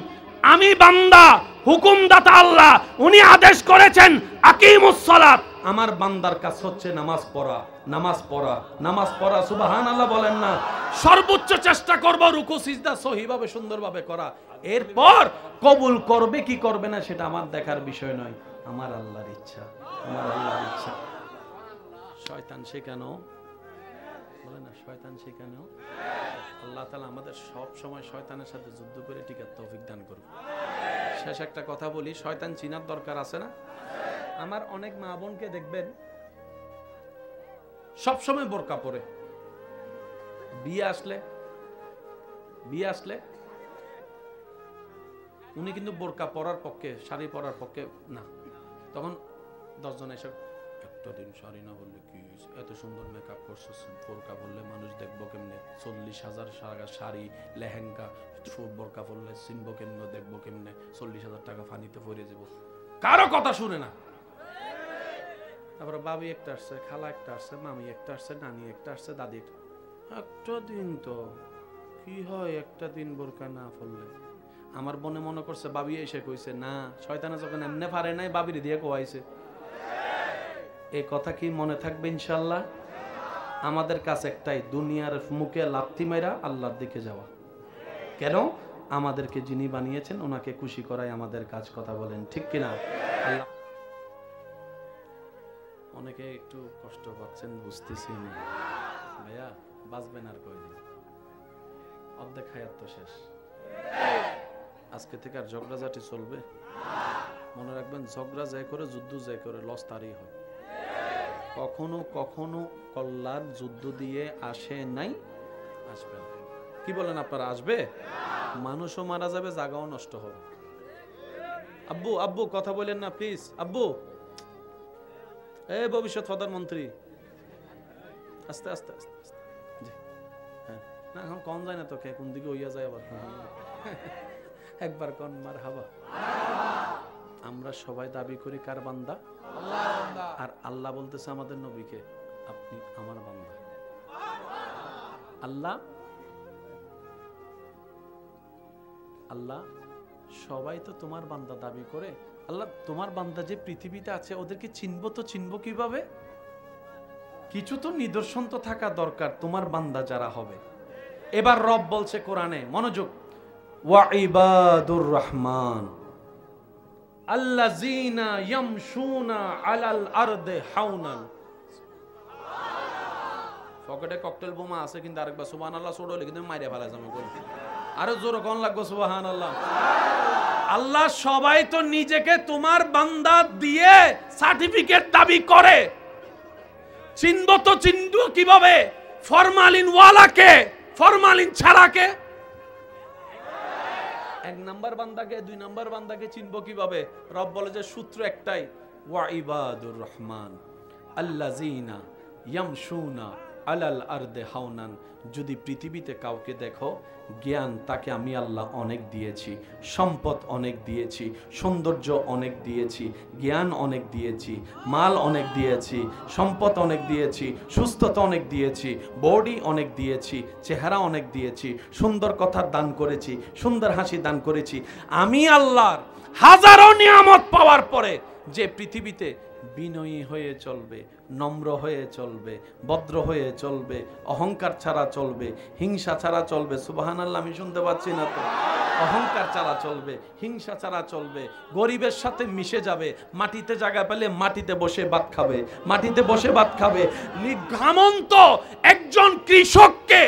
আমি বান্দা, হুকুমদাতা আল্লাহ, উনি আদেশ করেছেন আকিমুস সালাত। আমার বান্দার কাজ হচ্ছে নামাজ পড়া, নামাজ পড়া, নামাজ পড়া। সুবহানাল্লাহ বলেন না? সর্বোচ্চ চেষ্টা করব রুকু সিজদা সহিভাবে সুন্দরভাবে করা। এরপর কবুল করবে কি করবে না সেটা আমার দেখার বিষয় নয়, আমার আল্লাহর ইচ্ছা, আমার আল্লাহর ইচ্ছা। শয়তান শেখানো বলে না, শয়তান শেখানো। আল্লাহ তাআলা আমাদের সব সময় শয়তানের সাথে যুদ্ধ করে টিকার তৌফিক দান করুন। শেষ একটা কথা বলি, শয়তান চিনার দরকার আছে না? আমার অনেক মা বোনকে দেখবেন সব সময় বোরকা পরে, বিয়ে আসলে উনি কিন্তু বোরকা পরার পক্ষে, শাড়ি পরার পক্ষে না। তখন 10 জন এসে, একটা দিন শাড়ি না বললে কি, এত সুন্দর মেকআপ করছো, বোরকা বললে মানুষ দেখবো কেমনে? 40,000 টাকা শাড়ি, লেহেঙ্গা, বোরকা পরলে চিনবো কেমনে, দেখবো কেমনে? 40,000 টাকা ফানিতে পড়ে যাব। কারো কথা শুনে না। তারপরে বাবি একটা আসছে, খালা একটা আসছে, মামি একটা আসছে, নানি একটা আসছে, দাদি একটা দিন তো কি হয়, একটা দিন বোরকা না পরলে? আমার বোনে মনে করছে বাবি এসে কইছে না, শয়তানে যখন এমনে পারে নাই বাবির দিয়ে কোয়াইছে। এই কথা কি মনে থাকবে ইনশাআল্লাহ? আমাদের কাছে একটাই, দুনিয়ার মুখে লাথি মাইরা আল্লাহর দিকে যাওয়া। কেন? আমাদেরকে যিনি বানিয়েছেন ওনাকে খুশি করাই আমাদের কাজ। কথা বলেন ঠিক কিনা? আল্লাহ, অনেকে একটু কষ্ট পাচ্ছেন বুঝতেছি ভাইয়া, বাঁচবেন আর কয়দিন? অর্ধেক হায়াত তো শেষ। আজকে থেকে আর ঝগড়াঝাটি চলবে? মনে রাখবেন, ঝগড়া যায় করে, যুদ্ধ যায় করে, লস তারই হয়। কখনো কখনো কল্যাণ যুদ্ধ দিয়ে আসে নাই, আসবে না। কি বলেন আপনারা, আসবে? মানুষও মারা যাবে, জায়গাও নষ্ট হবে। আব্বু আব্বু কথা বলেন না প্লিজ। আব্বু, এই ভবিষ্যৎ প্রধানমন্ত্রী, আস্তে আস্তে আস্তে আস্তে। জি হ্যাঁ, না এখন কম যায় না তো, কে কোন দিকে হইয়া যায় আবার। একবার কোন মারহাবা। আমরা সবাই দাবি করি কার বান্দা? আর আল্লাহ বলতেছে আমাদের নবীকে, আপনি আমার বান্দা। আল্লাহ আল্লাহ সবাই তো তোমার বান্দা দাবি করে। আল্লাহ তোমার বান্দা যে পৃথিবীতে আছে ওদেরকে চিনবো তো চিনবো কিভাবে? কিছু তো নিদর্শন তো থাকা দরকার তোমার বান্দা যারা হবে। এবার রব বলছে কোরআনে, মনোযোগ, ওয়া ইবাদুর রহমান আল্লাযীনা ইয়ামশুনা আলাল আরদি হাওনান। পকেটে ককটেল বোমা আছে কিন্তু আরেকবার সুবহানাল্লাহ ছোড়লে কিন্তু মাইরে ফেলাইছে আমি কই। আরো জোরে কোন লাগবে সুবহানাল্লাহ। আল্লাহ সবাই তো নিজেকে তোমার বান্দা দিয়ে সার্টিফিকেট দাবি করে, চিনবো তো চিনবো কিভাবে? ফরমালিন ওয়ালাকে, ফরমালিন ছাড়াকে। এক নাম্বার বান্দাকে, দুই নাম্বার বান্দাকে চিনবো কিভাবে? রব বলে যে সূত্র একটাই, ওয়া ইবাদুর রহমান আল্লাযীনা ইয়ামশুনা আলাল আরদি হাওনান। যদি পৃথিবীতে কাউকে দেখো, জ্ঞান তাকে আমি আল্লাহ অনেক দিয়েছি, সম্পদ অনেক দিয়েছি, সৌন্দর্য অনেক দিয়েছি, জ্ঞান অনেক দিয়েছি, মাল অনেক দিয়েছি, সম্পদ অনেক দিয়েছি, সুস্থতা অনেক দিয়েছি, বডি অনেক দিয়েছি, চেহারা অনেক দিয়েছি, সুন্দর কথার দান করেছি, সুন্দর হাসি দান করেছি। আমি আল্লাহর হাজারো নিয়ামত পাওয়ার পরে যে পৃথিবীতে বিনয়ী হয়ে চলবে, নম্র হয়ে চলবে, ভদ্র হয়ে চলবে, অহংকার ছাড়া চলবে, হিংসা ছাড়া চলবে। সুবহানাল্লাহ, আমি শুনতে পাচ্ছি না তো? অহংকার ছাড়া চলবে, হিংসা ছাড়া চলবে, গরিবের সাথে মিশে যাবে, মাটিতে জায়গা পেলে মাটিতে বসে ভাত খাবে, মাটিতে বসে ভাত খাবে। ঘামন্ত একজন কৃষককে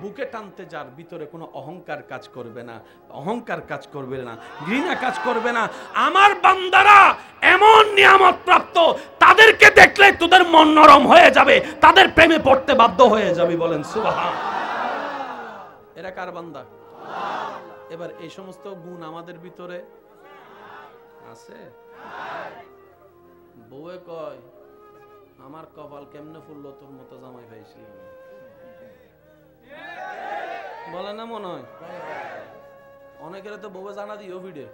বুকে টানতে যার ভিতরে কোনো অহংকার কাজ করবে না, অহংকার কাজ করবে না, ঘৃণা কাজ করবে না। আমার বান্দারা এমন নিয়ামত প্রাপ্ত, তাদেরকে দেখলে তোদের মন নরম হয়ে যাবে, তাদের প্রেমে পড়তে বাধ্য হয়ে যাবে। বলেন সুবহান। এরা কার বান্দা? এবার এই সমস্ত গুণ আমাদের ভিতরে আছে। বউয়ে কয়, আমার কপাল কেমনে ফুললো তোর মতো জামাই পাইছি। বলে না মনে হয়? অনেকের তো বউ জানা দিও ভিড়ে,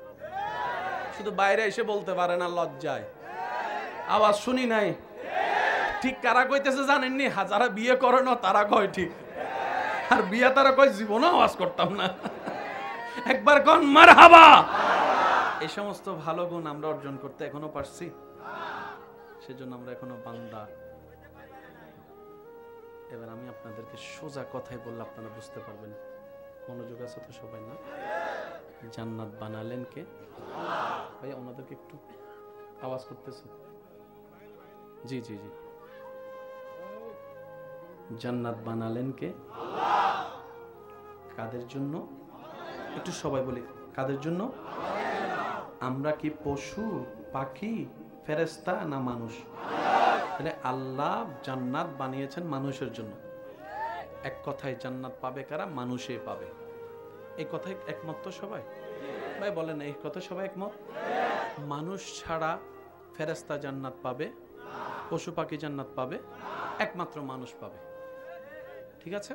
শুধু বাইরে এসে বলতে পারে না লজ্জায়। আওয়াজ শুনি নাই। ঠিক কারা কইতেছে জানেননি? যারা বিয়ে করে না তারা কয় ঠিক, আর বিয়ে তারা কয় জীবনে আওয়াজ করতাম না। একবার কোন মারহাবা। এই সমস্ত ভালো গুণ আমরা অর্জন করতে এখনো পারছি, সেজন্য আমরা এখনো বান্দা। এবার আমি আপনাদেরকে সোজা কথাই বললে আপনারা বুঝতে পারবেন। মনোযোগ আছে তো সবাই? না? জান্নাত বানালেন কে? ভাইয়া ওনাদেরকে একটু আওয়াজ করতেছে। জি জি জি। জান্নাত বানালেন কে? কাদের জন্য? একটু সবাই বলি, কাদের জন্য? আমরা কি পশু, পাখি, ফেরেশতা না মানুষ? আল্লাহ জান্নাত বানিয়েছেন মানুষের জন্য। এক কথায় জান্নাত পাবে কারা? মানুষে পাবে। এই কথায় একমত তো সবাই? ভাই বলেন, এই কথা সবাই একমত? মানুষ ছাড়া ফেরেশতা জান্নাত পাবে, পশু পাখি জান্নাত পাবে, একমাত্র মানুষ পাবে। ঠিক আছে?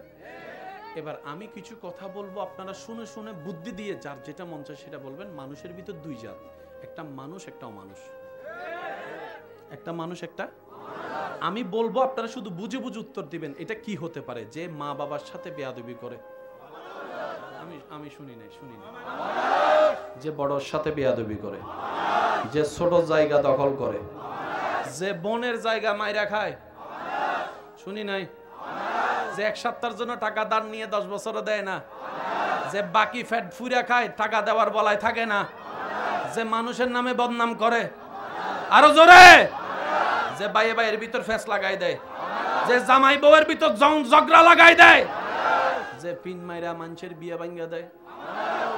এবার আমি কিছু কথা বলবো, আপনারা শুনে শুনে বুদ্ধি দিয়ে যার যেটা মন চায় সেটা বলবেন। মানুষের ভিতর দুই জাত, একটা মানুষ একটা অমানুষ। একটা মানুষ একটা, আমি বলবো আপনারা শুধু বুঝে বুঝে উত্তর দিবেন। এটা কি হতে পারে? যে মা বাবার সাথে বেয়াদবি করে। আমি শুনি নাই। যে বড়র সাথে বেয়াদবি করে, যে ছোট জায়গা দখল করে, যে বোনের জায়গা মাইরা খায়। শুনি নাই? যে এক সপ্তাহের জন্য টাকা দান নিয়ে 10 বছরও দেয় না, যে বাকি ফ্যাট ফুরা খায়, টাকা দেওয়ার বলায় থাকে না, যে মানুষের নামে বদনাম করে। আরো জোরে। যে ভাইয়ে ভাইয়ের ভিতর ফেস লাগাই দেয়, যে জামাই বউয়ের ভিতর ঝগড়া লাগাই দেয়, যে পিন মাইরা মানুষের বিয়ে ভাঙ্গা দেয়,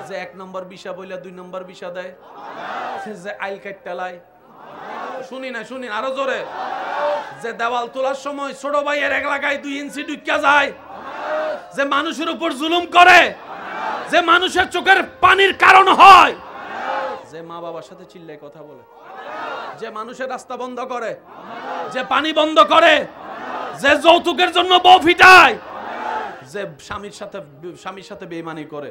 যে 1 নম্বর বিষা বইলা 2 নম্বর বিষা দেয়, যে আইল কাটটালায়। শুনি না? শুনি আরো জোরে। যে দেওয়াল তোলার সময় ছোট ভাইয়ের এক লাগায় 2 ইঞ্চি ঢুকিয়া যায়, যে মানুষের উপর জুলুম করে, যে মানুষের চোখের পানির কারণ হয়, যে মা বাবার সাথে চিল্লায় কথা বলে, যে মানুষের রাস্তা বন্ধ করে, যে পানি বন্ধ করে, যে যৌতুকের জন্য বউ ফিটায়, যে স্বামীর সাথে বেঈমানি করে,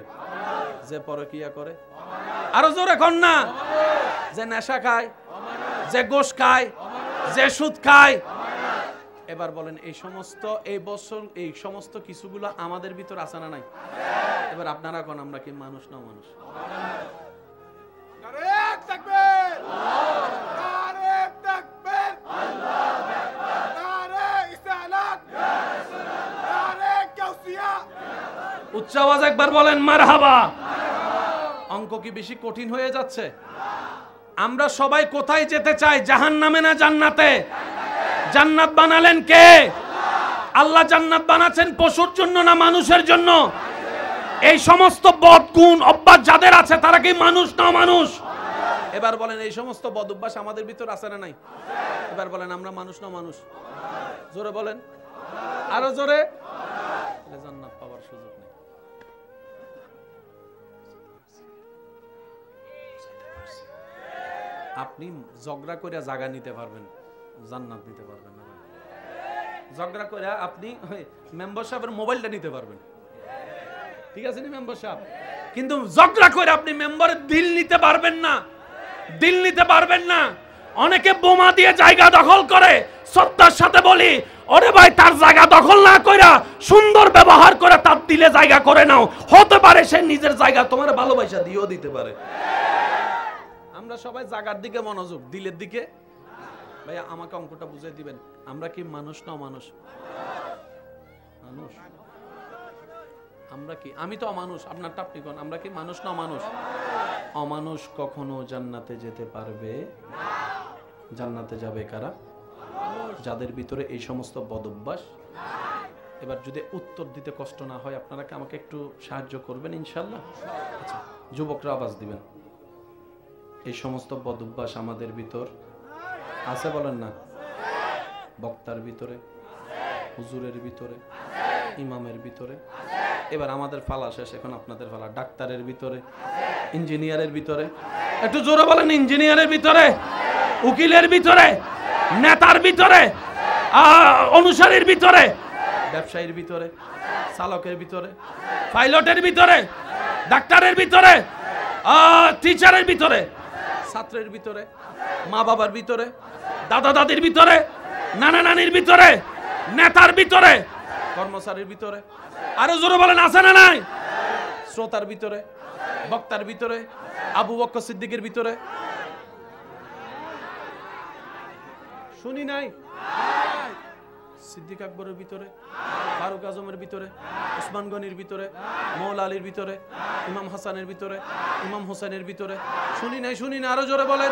যে পরকিয়া করে, আরো জোরে কোন না, যে নেশা খায়, যে গোশ খায়, যে সুদ খায়। এবার বলেন এই সমস্ত কিছুগুলো আমাদের ভিতর আছে না নাই? এবার আপনারা কোন আমরা কি মানুষ না মানুষ? উচ্চ আওয়াজ একবার বলেন মারহাবা। অঙ্ক কি বেশি কঠিন হয়ে যাচ্ছে? আমরা সবাই কোথায় যেতে চাই? জাহান্নামে না জান্নাতে? জান্নাত বানালেন কে? আল্লাহ জান্নাত বানাচ্ছেন পশুর জন্য না মানুষের জন্য? এই সমস্ত বদগুণ অভ্যাস যাদের আছে তারা কি মানুষ না মানুষ? এবার বলেন এই সমস্ত বদ অভ্যাস আমাদের ভিতর আছে না নাই? এবার বলেন আমরা মানুষ না মানুষ? জোরে বলেন, আরো জোরে। জান্নাত পাওয়ার সুযোগ নেই। আপনি ঝগড়া করে জায়গা নিতে পারবেন, জান্নাত নিতে পারবেন না। ঝগড়া করে আপনি মেম্বার সাহেবের মোবাইলটা নিতে পারবেন, ঠিক আছে না মেম্বার সাহেব? কিন্তু ঝগড়া করে আপনি মেম্বারের দিল নিতে পারবেন না, দিল নিতে পারবেন না। অনেকে বোমা দিয়ে জায়গা দখল করে। শ্রদ্ধার সাথে বলি, ওরে ভাই, তার জায়গা দখল না কইরা সুন্দর ব্যবহার করে তার দিলে জায়গা করে নাও। হতে পারে সে নিজের জায়গা তোমার ভালোবাসা দিয়েও দিতে পারে। আমরা সবাই জায়গার দিকে মনোযোগ, দিলের দিকে। ভাইয়া আমাকে অঙ্কটা বুঝিয়ে দিবেন, আমরা কি মানুষ না মানুষ? মানুষ। আমরা কি? আমি তো অমানুষ, আপনারটা আপনি কোন? আমরা কি মানুষ না মানুষ? অমানুষ কখনো জান্নাতে যেতে পারবে না। জান্নাতে যাবে কারা? যাদের ভিতরে এই সমস্ত বদঅভ্যাস। এবার যদি উত্তর দিতে কষ্ট না হয়, আপনারা কি আমাকে একটু সাহায্য করবেন ইনশাআল্লাহ? আচ্ছা, যুবকরা আওয়াজ দিবেন। এই সমস্ত বদঅভ্যাস আমাদের ভিতর আছে বলেন না? বক্তার ভিতরে, হুজুরের ভিতরে, ইমামের ভিতরে। এবার আমাদের ফালা শেষ, এখন আপনাদের ফালা। ডাক্তারের ভিতরে, ইঞ্জিনিয়ারের ভিতরে, একটু জোরে বলেন। ইঞ্জিনিয়ারের ভিতরে, উকিলের ভিতরে, নেতার ভিতরে, অনুসারীর ভিতরে, ব্যবসায়ীর ভিতরে, চালকের ভিতরে, পাইলটের ভিতরে, ডাক্তারের ভিতরে, টিচারের ভিতরে, ছাত্রের ভিতরে, মা বাবার ভিতরে, দাদা দাদির ভিতরে, নানা নানির ভিতরে, নেতার ভিতরে, কর্মচারীর ভিতরে। আরো জোরে বলেন আছে না নাই? শ্রোতার ভিতরে, বক্তার ভিতরে, আবু বকর সিদ্দিকের ভিতরে। শুনি নাই? সিদ্দিক আকবরের ভিতরে, ফারুক আজমের ভিতরে, উসমান গনির ভিতরে, মৌলা আলীর ভিতরে, ইমাম হাসানের ভিতরে, ইমাম হোসেনের ভিতরে। শুনি নাই? শুনি না, আরো জোরে বলেন।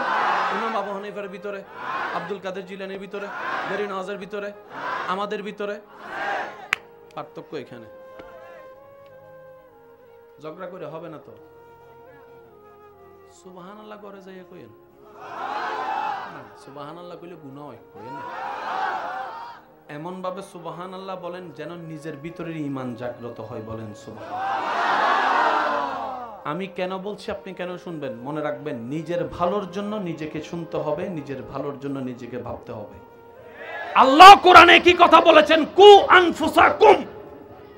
ইমাম আবু হানিফার ভিতরে, আব্দুল কাদের জিলানির ভিতরে, বেরি নওয়াজের ভিতরে, আমাদের ভিতরে। পার্থক্য এখানে। ঝগড়া করে হবে না তো। সুবহানাল্লাহ করে যাইয়া কইেন, সুবহানাল্লাহ কইলে গুনাহ হয়, কইেন না। এমন ভাবে সুবহানাল্লাহ বলেন যেন নিজের ভিতরের ঈমান জাগ্রত হয়। বলেন সুবহানাল্লাহ। আমি কেন বলছি আপনি কেন শুনবেন? মনে রাখবেন, নিজের ভালোর জন্য নিজেকে শুনতে হবে, নিজের ভালোর জন্য নিজেকে ভাবতে হবে। আল্লাহ কোরআনে কি কথা বলেছেন? কু আনফুসাকুম।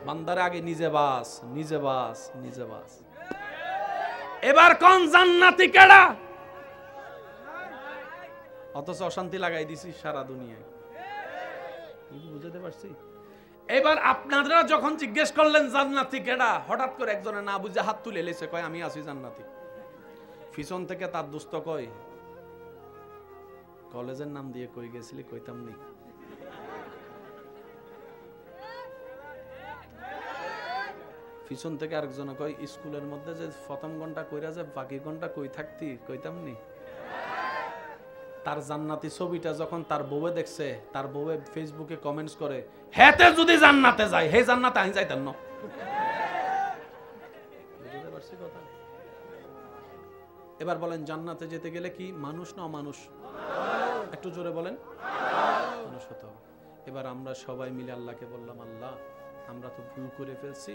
বান্দারে আগে নিজে বাস, নিজে বাস, নিজে বাস। এবার কোন জান্নাতি কেডা? অথচ অশান্তি লাগাই দিছি সারা দুনিয়ায়। বুঝতে পারছি? এবার আপনারা যখন জিজ্ঞেস করলেন জান্নাতি কেডা, হঠাৎ করে একজনে না বুঝে হাত তুলে এলেছে, কয় আমি আছি জান্নাতি। পিছন থেকে তার দুস্থ কয়, কলেজের নাম দিয়ে কই গেছিলি? কইতাম নি। পিছন থেকে আরেকজনে কয়, স্কুলের মধ্যে যে প্রথম ঘন্টা কইরা যে বাকি ঘন্টা কই থাকতি? কইতাম নি। তার জান্নাতি ছবিটা যখন তার বউয়ে দেখছে, তার বউয়ে ফেসবুকে কমেন্টস করে, হেতে যদি জান্নাতে যায়, হে জান্নাতে আমি যাইতাম না। বুঝতে পারছি কথা? এবার বলেন, জান্নাতে যেতে গেলে কি মানুষ না অমানুষ? একটু জোরে বলেন। মানুষ হতে হবে। এবার আমরা সবাই মিলে আল্লাহকে বললাম, আল্লাহ আমরা তো ভুল করে ফেলছি,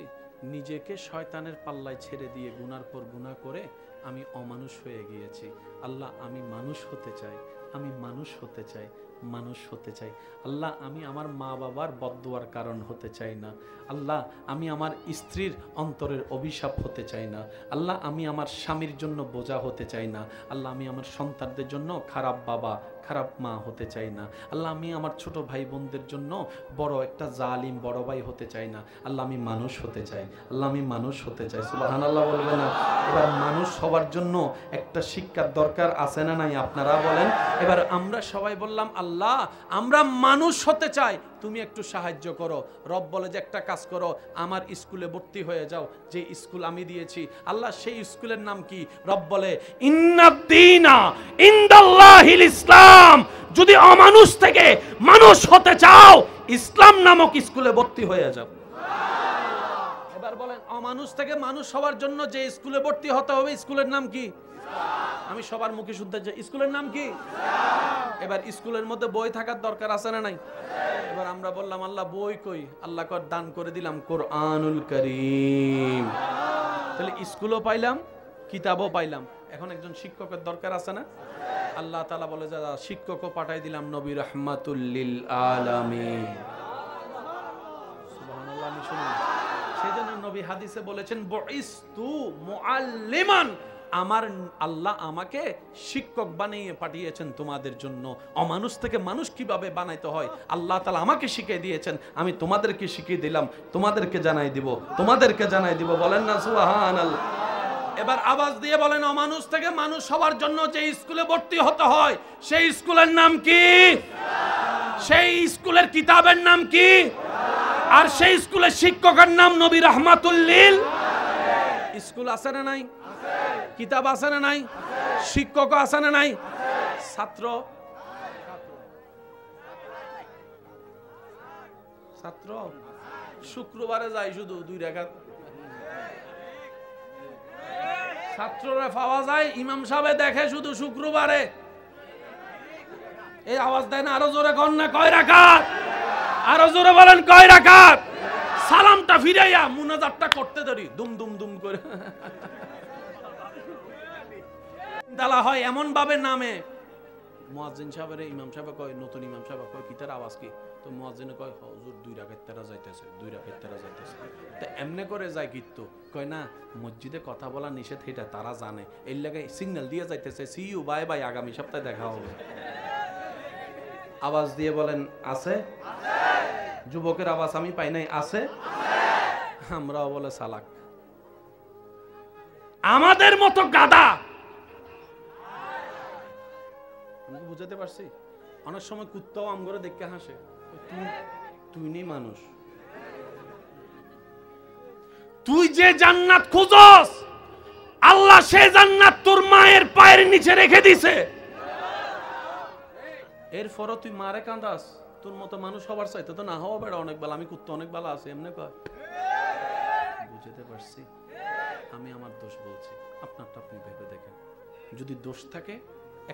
নিজেকে শয়তানের পাল্লায় ছেড়ে দিয়ে গুনার পর গুনাহ করে আমি অমানুষ হয়ে গিয়েছি। আল্লাহ, আমি মানুষ হতে চাই, আমি মানুষ হতে চাই, মানুষ হতে চাই। আল্লাহ, আমি আমার মা বাবার বদদুয়ার কারণ হতে চাই না। আল্লাহ, আমি আমার স্ত্রীর অন্তরের অভিশাপ হতে চাই না। আল্লাহ, আমি আমার স্বামীর জন্য বোঝা হতে চাই না। আল্লাহ, আমি আমার সন্তানদের জন্য খারাপ বাবা খারাপ মা হতে চাই না। আল্লাহ, আমি আমার ছোট ভাই বোনদের জন্য বড় একটা জালিম বড় ভাই হতে চাই না। আল্লাহ, আমি মানুষ হতে চাই। আল্লাহ, আমি মানুষ হতে চাই। সুবহানাল্লাহ বলবেন না? এবার মানুষ হওয়ার জন্য একটা শিক্ষার দরকার আছে না নাই? আপনারা বলেন। এবার আমরা সবাই বললাম, আল্লাহ আমরা মানুষ হতে চাই, তুমি একটু সাহায্য করো। রব বলে যে একটা কাজ করো, আমার স্কুলে ভর্তি হয়ে যাও, যে স্কুল আমি দিয়েছি। আল্লাহ, সেই স্কুলের নাম কি? রব বলে ইন্নাদ-দীনা ইনদাল্লাহিল ইসলাম। যদি অমানুষ থেকে মানুষ হতে চাও, ইসলাম নামক স্কুলে ভর্তি হয়ে যাও। এবার বলেন, অমানুষ থেকে মানুষ হওয়ার জন্য যে স্কুলে ভর্তি হতে হবে, স্কুলের নাম কি? আমি সবার মুখে শুনতে চাই, স্কুলের নাম কি? এবার স্কুলের মধ্যে বই থাকার দরকার আছে না নাই? এবার আমরা বললাম, আল্লাহ বই কই? আল্লাহ কর দান করে দিলাম কোরআনুল কারীম। তাহলে স্কুলও পাইলাম, কিতাবও পাইলাম। এখন একজন শিক্ষকের দরকার আছে না? আল্লাহ তাআলা বলে, যা শিক্ষকও পাঠাই দিলাম নবী রাহমাতুল লিল আলামিন। সুবহানাল্লাহ। আমি শুনি, সেজন্য নবী হাদিসে বলেছেন, বুইস্তু মুআল্লিমান। আমার আল্লাহ আমাকে শিক্ষক বানিয়ে পাঠিয়েছেন তোমাদের জন্য। অমানুষ থেকে মানুষ কিভাবে বানাইতে হয় আল্লাহ তাআলা আমাকে শিখিয়ে দিয়েছেন, আমি তোমাদেরকে শিখিয়ে দিলাম, তোমাদেরকে জানাই দিব, তোমাদেরকে জানাই দিব। বলেন না সুবহানাল্লাহ? এবার আওয়াজ দিয়ে বলেন, অমানুষ থেকে মানুষ হওয়ার জন্য যে স্কুলে ভর্তি হতে হয়, সেই স্কুলের নাম কি? সেই স্কুলের কিতাবের নাম কি? আর সেই স্কুলের শিক্ষকের নাম নবী রাহমাতুল লিল। স্কুল আছে না নাই? কিতাব আছে না নাই? শিক্ষক আছে না নাই? ছাত্র ছাত্র শুক্রবারে যায় শুধু 2 রাকাত। ছাত্ররা পাওয়া যায়, ইমাম সাহেব দেখে শুধু শুক্রবারে। এই আওয়াজ দেন, আরো জোরে কোন না, কয় রাকাত? আরো জোরে বলেন, কয় রাকাত? সালামটা ফিরাইয়া মুনাজাতটা করতে ধরি দুম দুম দুম করে। দালা হয় এমন ভাবে নামে, মুয়াজ্জিন সাহেবের ইমাম সাহেব কয়, নতুন ইমাম সাহেব কয়, কিতার আওয়াজ কি? তো মুয়াজ্জিনে কয়, হুজুর 2 রাকাত তেরা যাইতেছে, 2 রাকাত তেরা যাইতেছে। তো এমনে করে যায় কিন্তু কয় না, মসজিদে কথা বলা নিষেধ, এটা তারা জানে, এই লাগে সিগন্যাল দিয়ে যাইতেছে, সি ইউ বাই বাই, আগামী সপ্তাহে দেখা হবে। আওয়াজ দিয়ে বলেন, আছে? যুবকের আওয়াজ আমি পাই নাই, আছে? আমরাও বলে সালাক। আমাদের মতো গাদা। আমি বুঝাতে পারছি? অনেক সময় কুত্তাও আমগরে দেখে হাসে, তুই নেই মানুষ। তুই যে জান্নাত খুঁজস, আল্লাহ সে জান্নাত তোর মায়ের পায়ের নিচে রেখে দিছে। এরপরও তুই মারে কাঁদাস? তোর মতো মানুষ হবার চাইতে তো না হওয়া বেড়া অনেক বেলা, আমি কুত্তা অনেক বেলা আছে এমনি কয়। বুঝতে পারছি? আমি আমার দোষ বলছি, আপনারটা আপনি ভেবে দেখেন। যদি দোষ থাকে,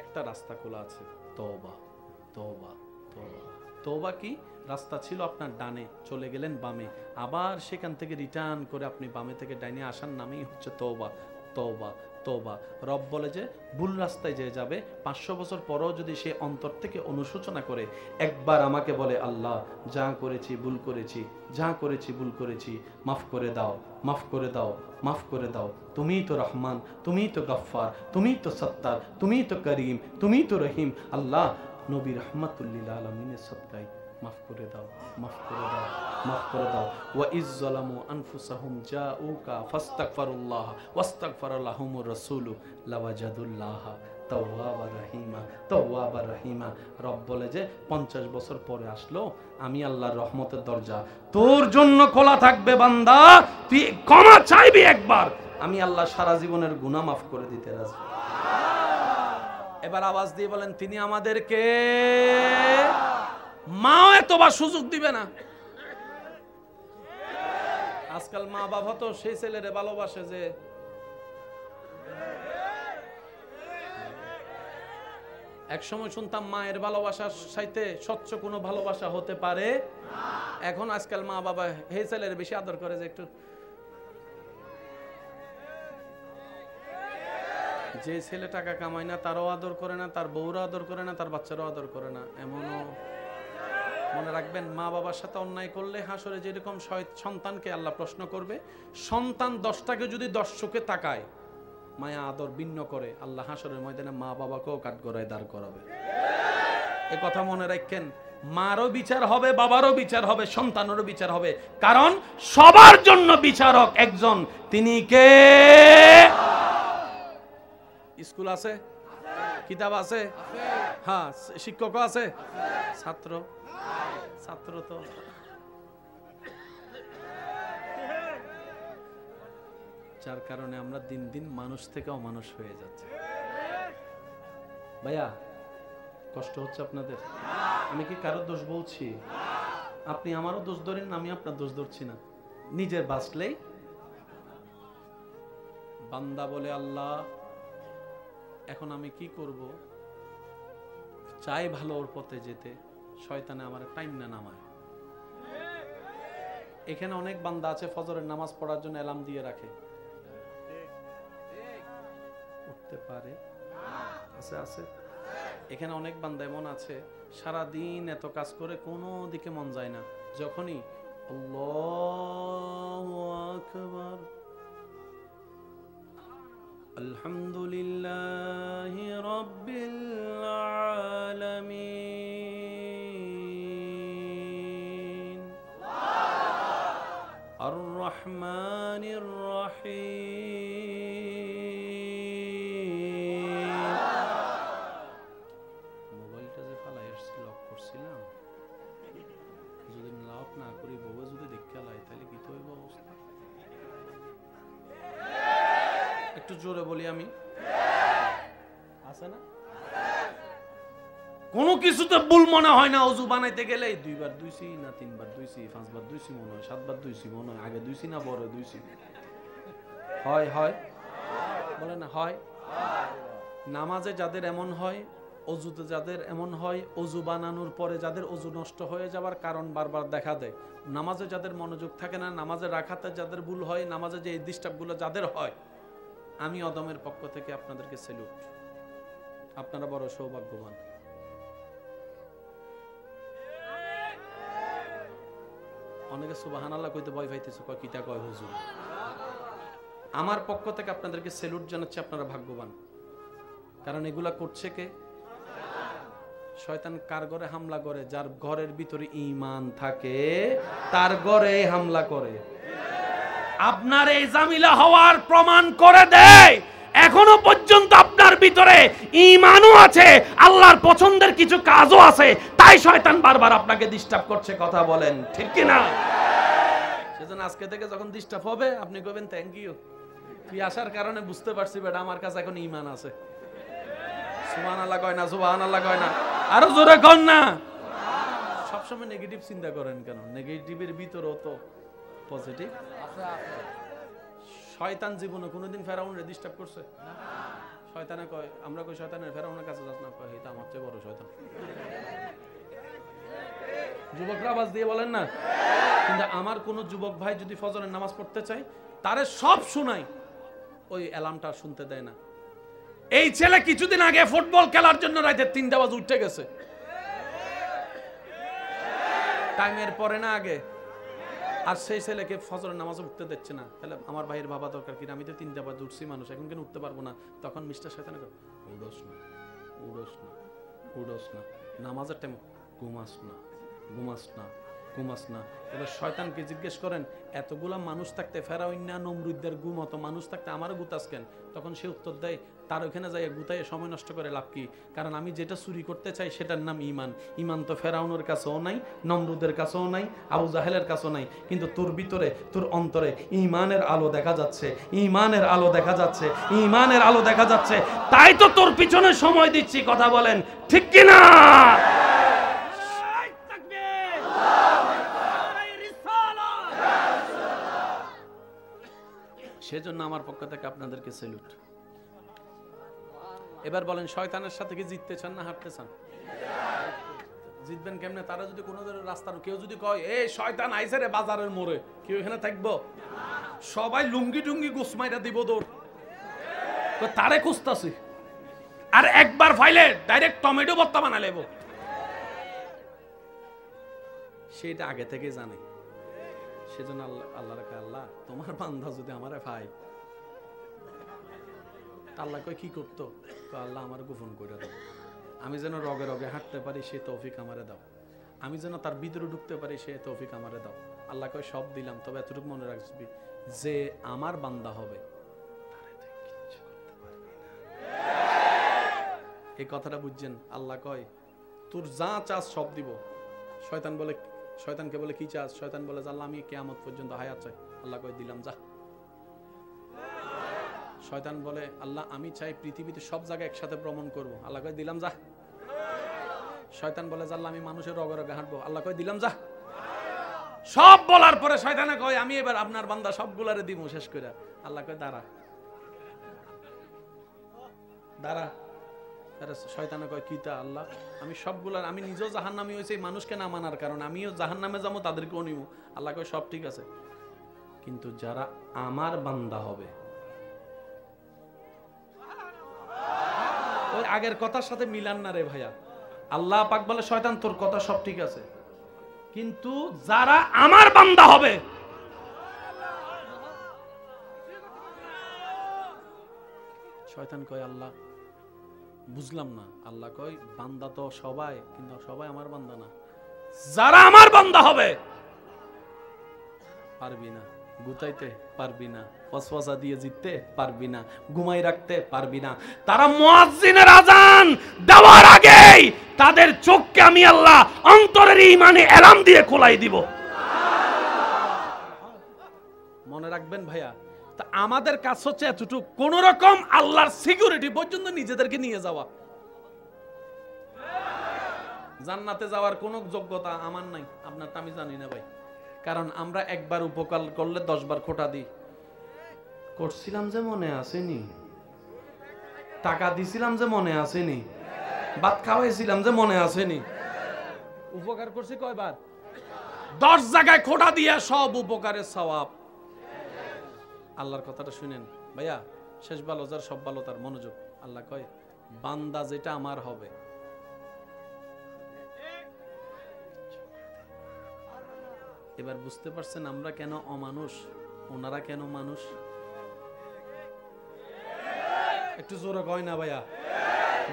একটা রাস্তা খোলা আছে, তওবা তওবা তওবা। তওবা কি? রাস্তা ছিল আপনার ডানে, চলে গেলেন বামে, আবার সেখান থেকে রিটার্ন করে আপনি বামে থেকে ডাইনে আসার নামই হচ্ছে তওবা তওবা তওবা। রব বলে যে ভুল রাস্তায় যে যাবে, 500 বছর পরও যদি সে অন্তর থেকে অনুশোচনা করে, একবার আমাকে বলে, আল্লাহ যা করেছি ভুল করেছি, যা করেছি ভুল করেছি, মাফ করে দাও, মাফ করে দাও, মাফ করে দাও। তুমিই তো রহমান, তুমিই তো গফফার, তুমিই তো সত্তার, তুমিই তো করিম, তুমিই তো রহিম। আল্লাহ নবী রাহমাতুল লিল আলামিনের সদকায় মাফ করে দাও, মাফ করে দাও, মাফ করে দাও। ওয়া ইজ যালামু আনফুসাহুম জাউকা ফাস্তাগফিরুল্লাহ ওয়াস্তাগফারা লাহুমুর রাসূলু লাওয়াজাদুল্লাহ তাওয়াবার রহিমা, তাওয়াবার রহিমা। রব বলে যে 50 বছর পরে আসলো, আমি আল্লাহর রহমতের দরজা তোর জন্য খোলা থাকবে বান্দা, তুই ক্ষমা চাইবি একবার, আমি আল্লাহ সারা জীবনের গুনাহ মাফ করে দিতে রাজি। এবার আওয়াজ দিয়ে বলেন, তিনি আমাদেরকে মাও এতবার সুযোগ দিবে না। আজকাল মা বাবা তো সেই ছেলেরে ভালোবাসে যে এক সময় শুনতাম মায়ের ভালোবাসার সাথে স্বচ্ছ কোনো ভালোবাসা হতে পারে না। এখন আজকাল মা বাবা হে ছেলের বেশি আদর করে যে একটু, যে ছেলে টাকা কামায় না তারও আদর করে না, তার বউরও আদর করে না, তার বাচ্চারও আদর করে না। এমনও মনে রাখবেন, মা বাবার সাথে অন্যায় করলে হাসরে যেরকম সন্তানকে আল্লাহ প্রশ্ন করবে, সন্তান 10টাকে যদি 10 চোখে তাকায়, মায়া আদর ভিন্ন করে, আল্লাহ হাসরের ময়দানে মা বাবাকেও কাঠগড়ায় দাঁড় করাবে। এ কথা মনে রাখেন, মারও বিচার হবে, বাবারও বিচার হবে, সন্তানেরও বিচার হবে, কারণ সবার জন্য বিচারক একজন, তিনি কে? স্কুল আছে, কিতাব আছে, হ্যাঁ, শিক্ষক আছে, ছাত্র তো যার কারণে আমরা দিন দিন মানুষ থেকে অমানুষ হয়ে যাচ্ছে। ভাইয়া, কষ্ট হচ্ছে আপনাদের? আমি কি কারো দোষ বলছি? আপনি আমারও দোষ ধরেন না, আমি আপনার দোষ ধরছি না। নিজের বাঁচলেই বান্দা বলে, আল্লাহ এখন আমি কি করব? চাই ভালো ওর পথে যেতে, শয়তানে আমার টাইম না নামায়। এখানে অনেক বান্দা আছে ফজরের নামাজ পড়ার জন্য অ্যালার্ম দিয়ে রাখে, উঠতে পারে, আছে। এখানে অনেক বান্দা এমন আছে সারা দিন এত কাজ করে কোনো দিকে মন যায় না, যখনই আল্লাহু আকবার, আলহামদুলিল্লাহি রাব্বিল আলামিন আর রহমানির রহিম। মোবাইলটা যে ফালাই আসছি, লক করছিলাম, যদি লক না করি বউ যদি দেখতে লাই, তাহলে কি তো অবস্থা? একটু জোরে বলি আমি, আছে না? কোনো কিছুতে ভুল মনে হয় না। ওযু বানাইতে গেলে 2 বার ধুইছি না 3 বার ধুইছি, 5 বার ধুইছি মনে হয়, 7 বার ধুইছি মনে হয়, আগে ধুইছি না পরে ধুইছি, হয় বলে না হয়? নামাজে যাদের এমন হয়, অজুতে যাদের এমন হয়, অজু বানানোর পরে যাদের অজু নষ্ট হয়ে যাবার কারণ বারবার দেখা দেয়, নামাজে যাদের মনোযোগ থাকে না, নামাজে রাখাতে যাদের ভুল হয়, নামাজে যে এই ডিস্টার্বগুলো যাদের হয়, আমি অদমের পক্ষ থেকে আপনাদেরকে স্যালুট। আপনারা বড় সৌভাগ্যবান। অনেকে সুবহানাল্লাহ কইতে ভয় পাইতেছে, কয় কিটা কয় হুজুর। আমার পক্ষ থেকে আপনাদেরকে স্যালুট জানাচ্ছি, আপনারা ভাগ্যবান। কারণ এগুলা করছে কে? শয়তান কার ঘরে হামলা করে? যার ঘরের ভিতরে ঈমান থাকে তার ঘরে হামলা করে। আপনার এই জামিলা হওয়ার প্রমাণ করে দেয় এখনো পর্যন্ত আপনার ভিতরে ঈমানও আছে, আল্লাহর পছন্দের কিছু কাজও আছে, তাই শয়তান বারবার আপনাকে ডিস্টার্ব করছে। কথা বলেন ঠিক কি না? সেজন্য আজকে থেকে যখন ডিস্টার্ব হবে আপনি কইবেন থ্যাংক ইউ, তুই আসার কারণে বুঝতে পারছি বেটা আমার কাছে এখন ঈমান আছে। সুবহানাল্লাহ কয় না? সুবহানাল্লাহ কয় না? আরো জোরে কর না। সবসময় নেগেটিভ চিন্তা করেন কেন? নেগেটিভের ভিতরেও তো পজিটিভ আছে। শয়তান জীবনে কোনোদিন ফেরাউনরে ডিস্টার্ব করছে? শয়তানে কয়, আমরা কই শয়তানের ফেরাউনের কাছে যাস না, কয় এটা আমার চেয়ে বড় শয়তান। যুবকরা আওয়াজ দিয়ে বলেন না। কিন্তু আমার কোন যুবক ভাই যদি ফজরের নামাজ পড়তে চায়, তারে সব শোনাই, ওই অ্যালার্মটা শুনতে দেয় না। এই ছেলে কিছুদিন আগে ফুটবল খেলার জন্য রাতে 3টা বাজে উঠে গেছে, টাইমের পরে না আগে, আর সেই ছেলেকে ফজরের নামাজে উঠতে দিচ্ছে না। তাহলে আমার ভাইয়ের বাবা দরকার কি? আমি তো 3টা বাজে উঠছি মানুষ, এখন কেন উঠতে পারবো না? তখন মিস্টার শয়তান কয়, উড়োস না, নামাজের টাইম ঘুমাস না। এবার শয়তানকে জিজ্ঞেস করেন, এতগুলা মানুষ থাকতে ফেরাউন না নমরুদদের ঘুমতো মানুষ থাকতে আমারও গুতাস কেন? তখন সে উত্তর দেয়, তার ওখানে যাই গুতায় সময় নষ্ট করে লাভ কি? কারণ আমি যেটা চুরি করতে চাই সেটার নাম ঈমান। ঈমান তো ফেরাউনের কাছেও নাই, নমরুদের কাছেও নাই, আবু জাহেলের কাছেও নাই, কিন্তু তোর ভিতরে, তোর অন্তরে ঈমানের আলো দেখা যাচ্ছে, ঈমানের আলো দেখা যাচ্ছে, ঈমানের আলো দেখা যাচ্ছে, তাই তো তোর পিছনে সময় দিচ্ছি। কথা বলেন ঠিক কি না? সেজন্য আমার পক্ষ থেকে আপনাদেরকে স্যালুট। এবার বলেন, শয়তানের সাথে কি জিততে চান না হারতে চান? জিতবেন কেমনে? তারা যদি কোনো রাস্তার কেউ যদি কয় এই শয়তান আইছে রে বাজারের মোড়ে, কেউ এখানে থাকবো? সবাই লুঙ্গি টুঙ্গি গুসমাইরা দিব দৌড়, তারে খুঁজতাছি। আর একবার ফাইলে ডাইরেক্ট টমেটো ভর্তা বানা লেব, সেটা আগে থেকে জানে। সেজন্য আল্লাহ রাখে, আল্লাহ তোমার বান্দা যদি আমারে পায়, আল্লাহ কয় কি করতো? আল্লাহ আমার গোপন করে দাও, আমি যেন রগে রগে হাঁটতে পারি, সে তৌফিক আমারে দাও। আমি যেন তার ভিতরে ঢুকতে পারি, সে তৌফিক আমারে দাও। আল্লাহ কয় সব দিলাম, তবে এতটুকু মনে রাখবি, যে আমার বান্দা হবে এই কথাটা বুঝছেন? আল্লাহ কয় তোর যা চাস সব দিব। শয়তানকে বলে কি চাস? শয়তান বলে আল্লাহ আমি কিয়ামত পর্যন্ত হায়াত চাই। আল্লাহ কয় দিলাম, যা। শয়তান বলে আল্লাহ আমি চাই পৃথিবীতে সব জায়গায় একসাথে ভ্রমণ করব। আল্লাহ কয় দিলাম, যা। শয়তান বলে আল্লাহ আমি মানুষের রগে রগে হাঁটবো। আল্লাহ কয় দিলাম, যা। সব বলার পরে শয়তানে কয় আমি এবার আপনার বান্দা সবগুলারে দিব শেষ করে। আল্লাহ কয় দাঁড়া দাঁড়া। শয়তানে কয় কিতা? আল্লাহ আমি সবগুলার, আমি নিজেও জাহান্নামী হয়েছি মানুষকে না মানার কারণে, আমিও জাহান্নামে যাবো, তাদেরকেও নিব। আল্লাহ কয় সব ঠিক আছে, কিন্তু যারা আমার বান্দা হবে, ওই আগের কথার সাথে মিলান না রে ভাইয়া। আল্লাহ পাক বলে শয়তান তোর কথা সব ঠিক আছে, কিন্তু যারা আমার বান্দা হবে, শয়তান কয় আল্লাহ বুঝলাম না। আল্লাহ কয় বান্দা তো সবাই, কিন্তু সবাই আমার বান্দা না। যারা আমার বান্দা হবে পারবি না, গুতাইতে পারবি না, ওয়াসওয়াসা দিয়ে জিততে পারবি না, ঘুমাই রাখতে পারবি না। তারা মুয়াজ্জিনের আযান দেওয়ার আগেই তাদের চোখকে আমি আল্লাহ অন্তরের ঈমানে এলাম দিয়ে খোলাই দিব। মনে রাখবেন ভাইয়া, তা আমাদের কাজ হচ্ছে এতটুকু, কোন রকম আল্লাহর সিকিউরিটি পর্যন্ত নিজেদেরকে নিয়ে যাওয়া। জান্নাতে যাওয়ার কোন যোগ্যতা আমার নাই, আপনারটা আমি জানি না ভাই। কারণ আমরা একবার উপকার করলে 10 বার খোটা দিই। করছিলাম যে মনে আসেনি, টাকা দিছিলাম যে মনে আসেনি, ভাত খাওয়াইছিলাম যে মনে আসেনি। উপকার করছি কয়বার? 10 জায়গায় খোটা দিয়ে সব উপকারের সওয়াব। আল্লাহর কথাটা শুনেন ভাইয়া, শেষ ভালো যার সব ভালো তার। মনোযোগ। আল্লাহ কয় বান্দা যেটা আমার হবে, এবার বুঝতে পারছেন আমরা কেন অমানুষ, ওনারা কেন মানুষ? একটু জোরে কয় না ভাইয়া।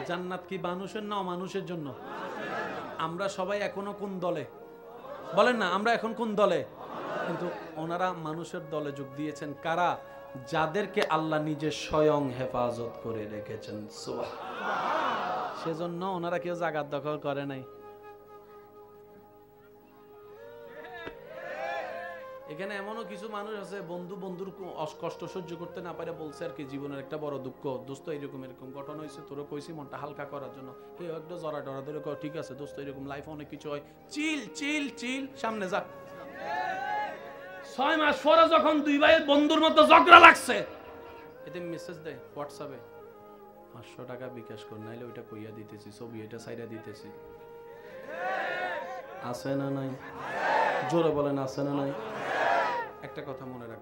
জান্নাত কি মানুষের না অমানুষের জন্য? আমরা সবাই এখনো কোন দলে বলেন না? আমরা এখন কোন দলে? কিন্তু ওনারা মানুষের দলে যোগ দিয়েছেন। কারা? যাদেরকে আল্লাহ নিজে স্বয়ং হেফাজত করে রেখেছেন। সেজন্য ওনারা কেউ জাগাত দখল করে নাই। এখানে এমনও কিছু মানুষ আছে, বন্ধুর কষ্ট সহ্য করতে না পারে বলছে আর কি জীবনের একটা বড় দুঃখ, দোস্ত এরকম ঘটনা হয়েছে, তোরা কইছি মনটা হালকা করার জন্য। কেউ একটা জরা টরা ধরে কয় ঠিক আছে দোস্ত, এরকম লাইফে অনেক কিছু হয়, চিল চিল চিল, সামনে যা। 6 মাস পরে যখন 2 ভাইয়ের বন্ধুর মধ্যে ঝগড়া লাগছে, এতে মেসেজ দেয় হোয়াটসঅ্যাপে 500 টাকা বিকাশ কর, নাইলে ওইটা কইয়া দিতেছি, ছবি এটা সাইরা দিতেছি। আছে না নাই? জোরে বলেন আছে না নাই? একটা কথা মনে রাখ।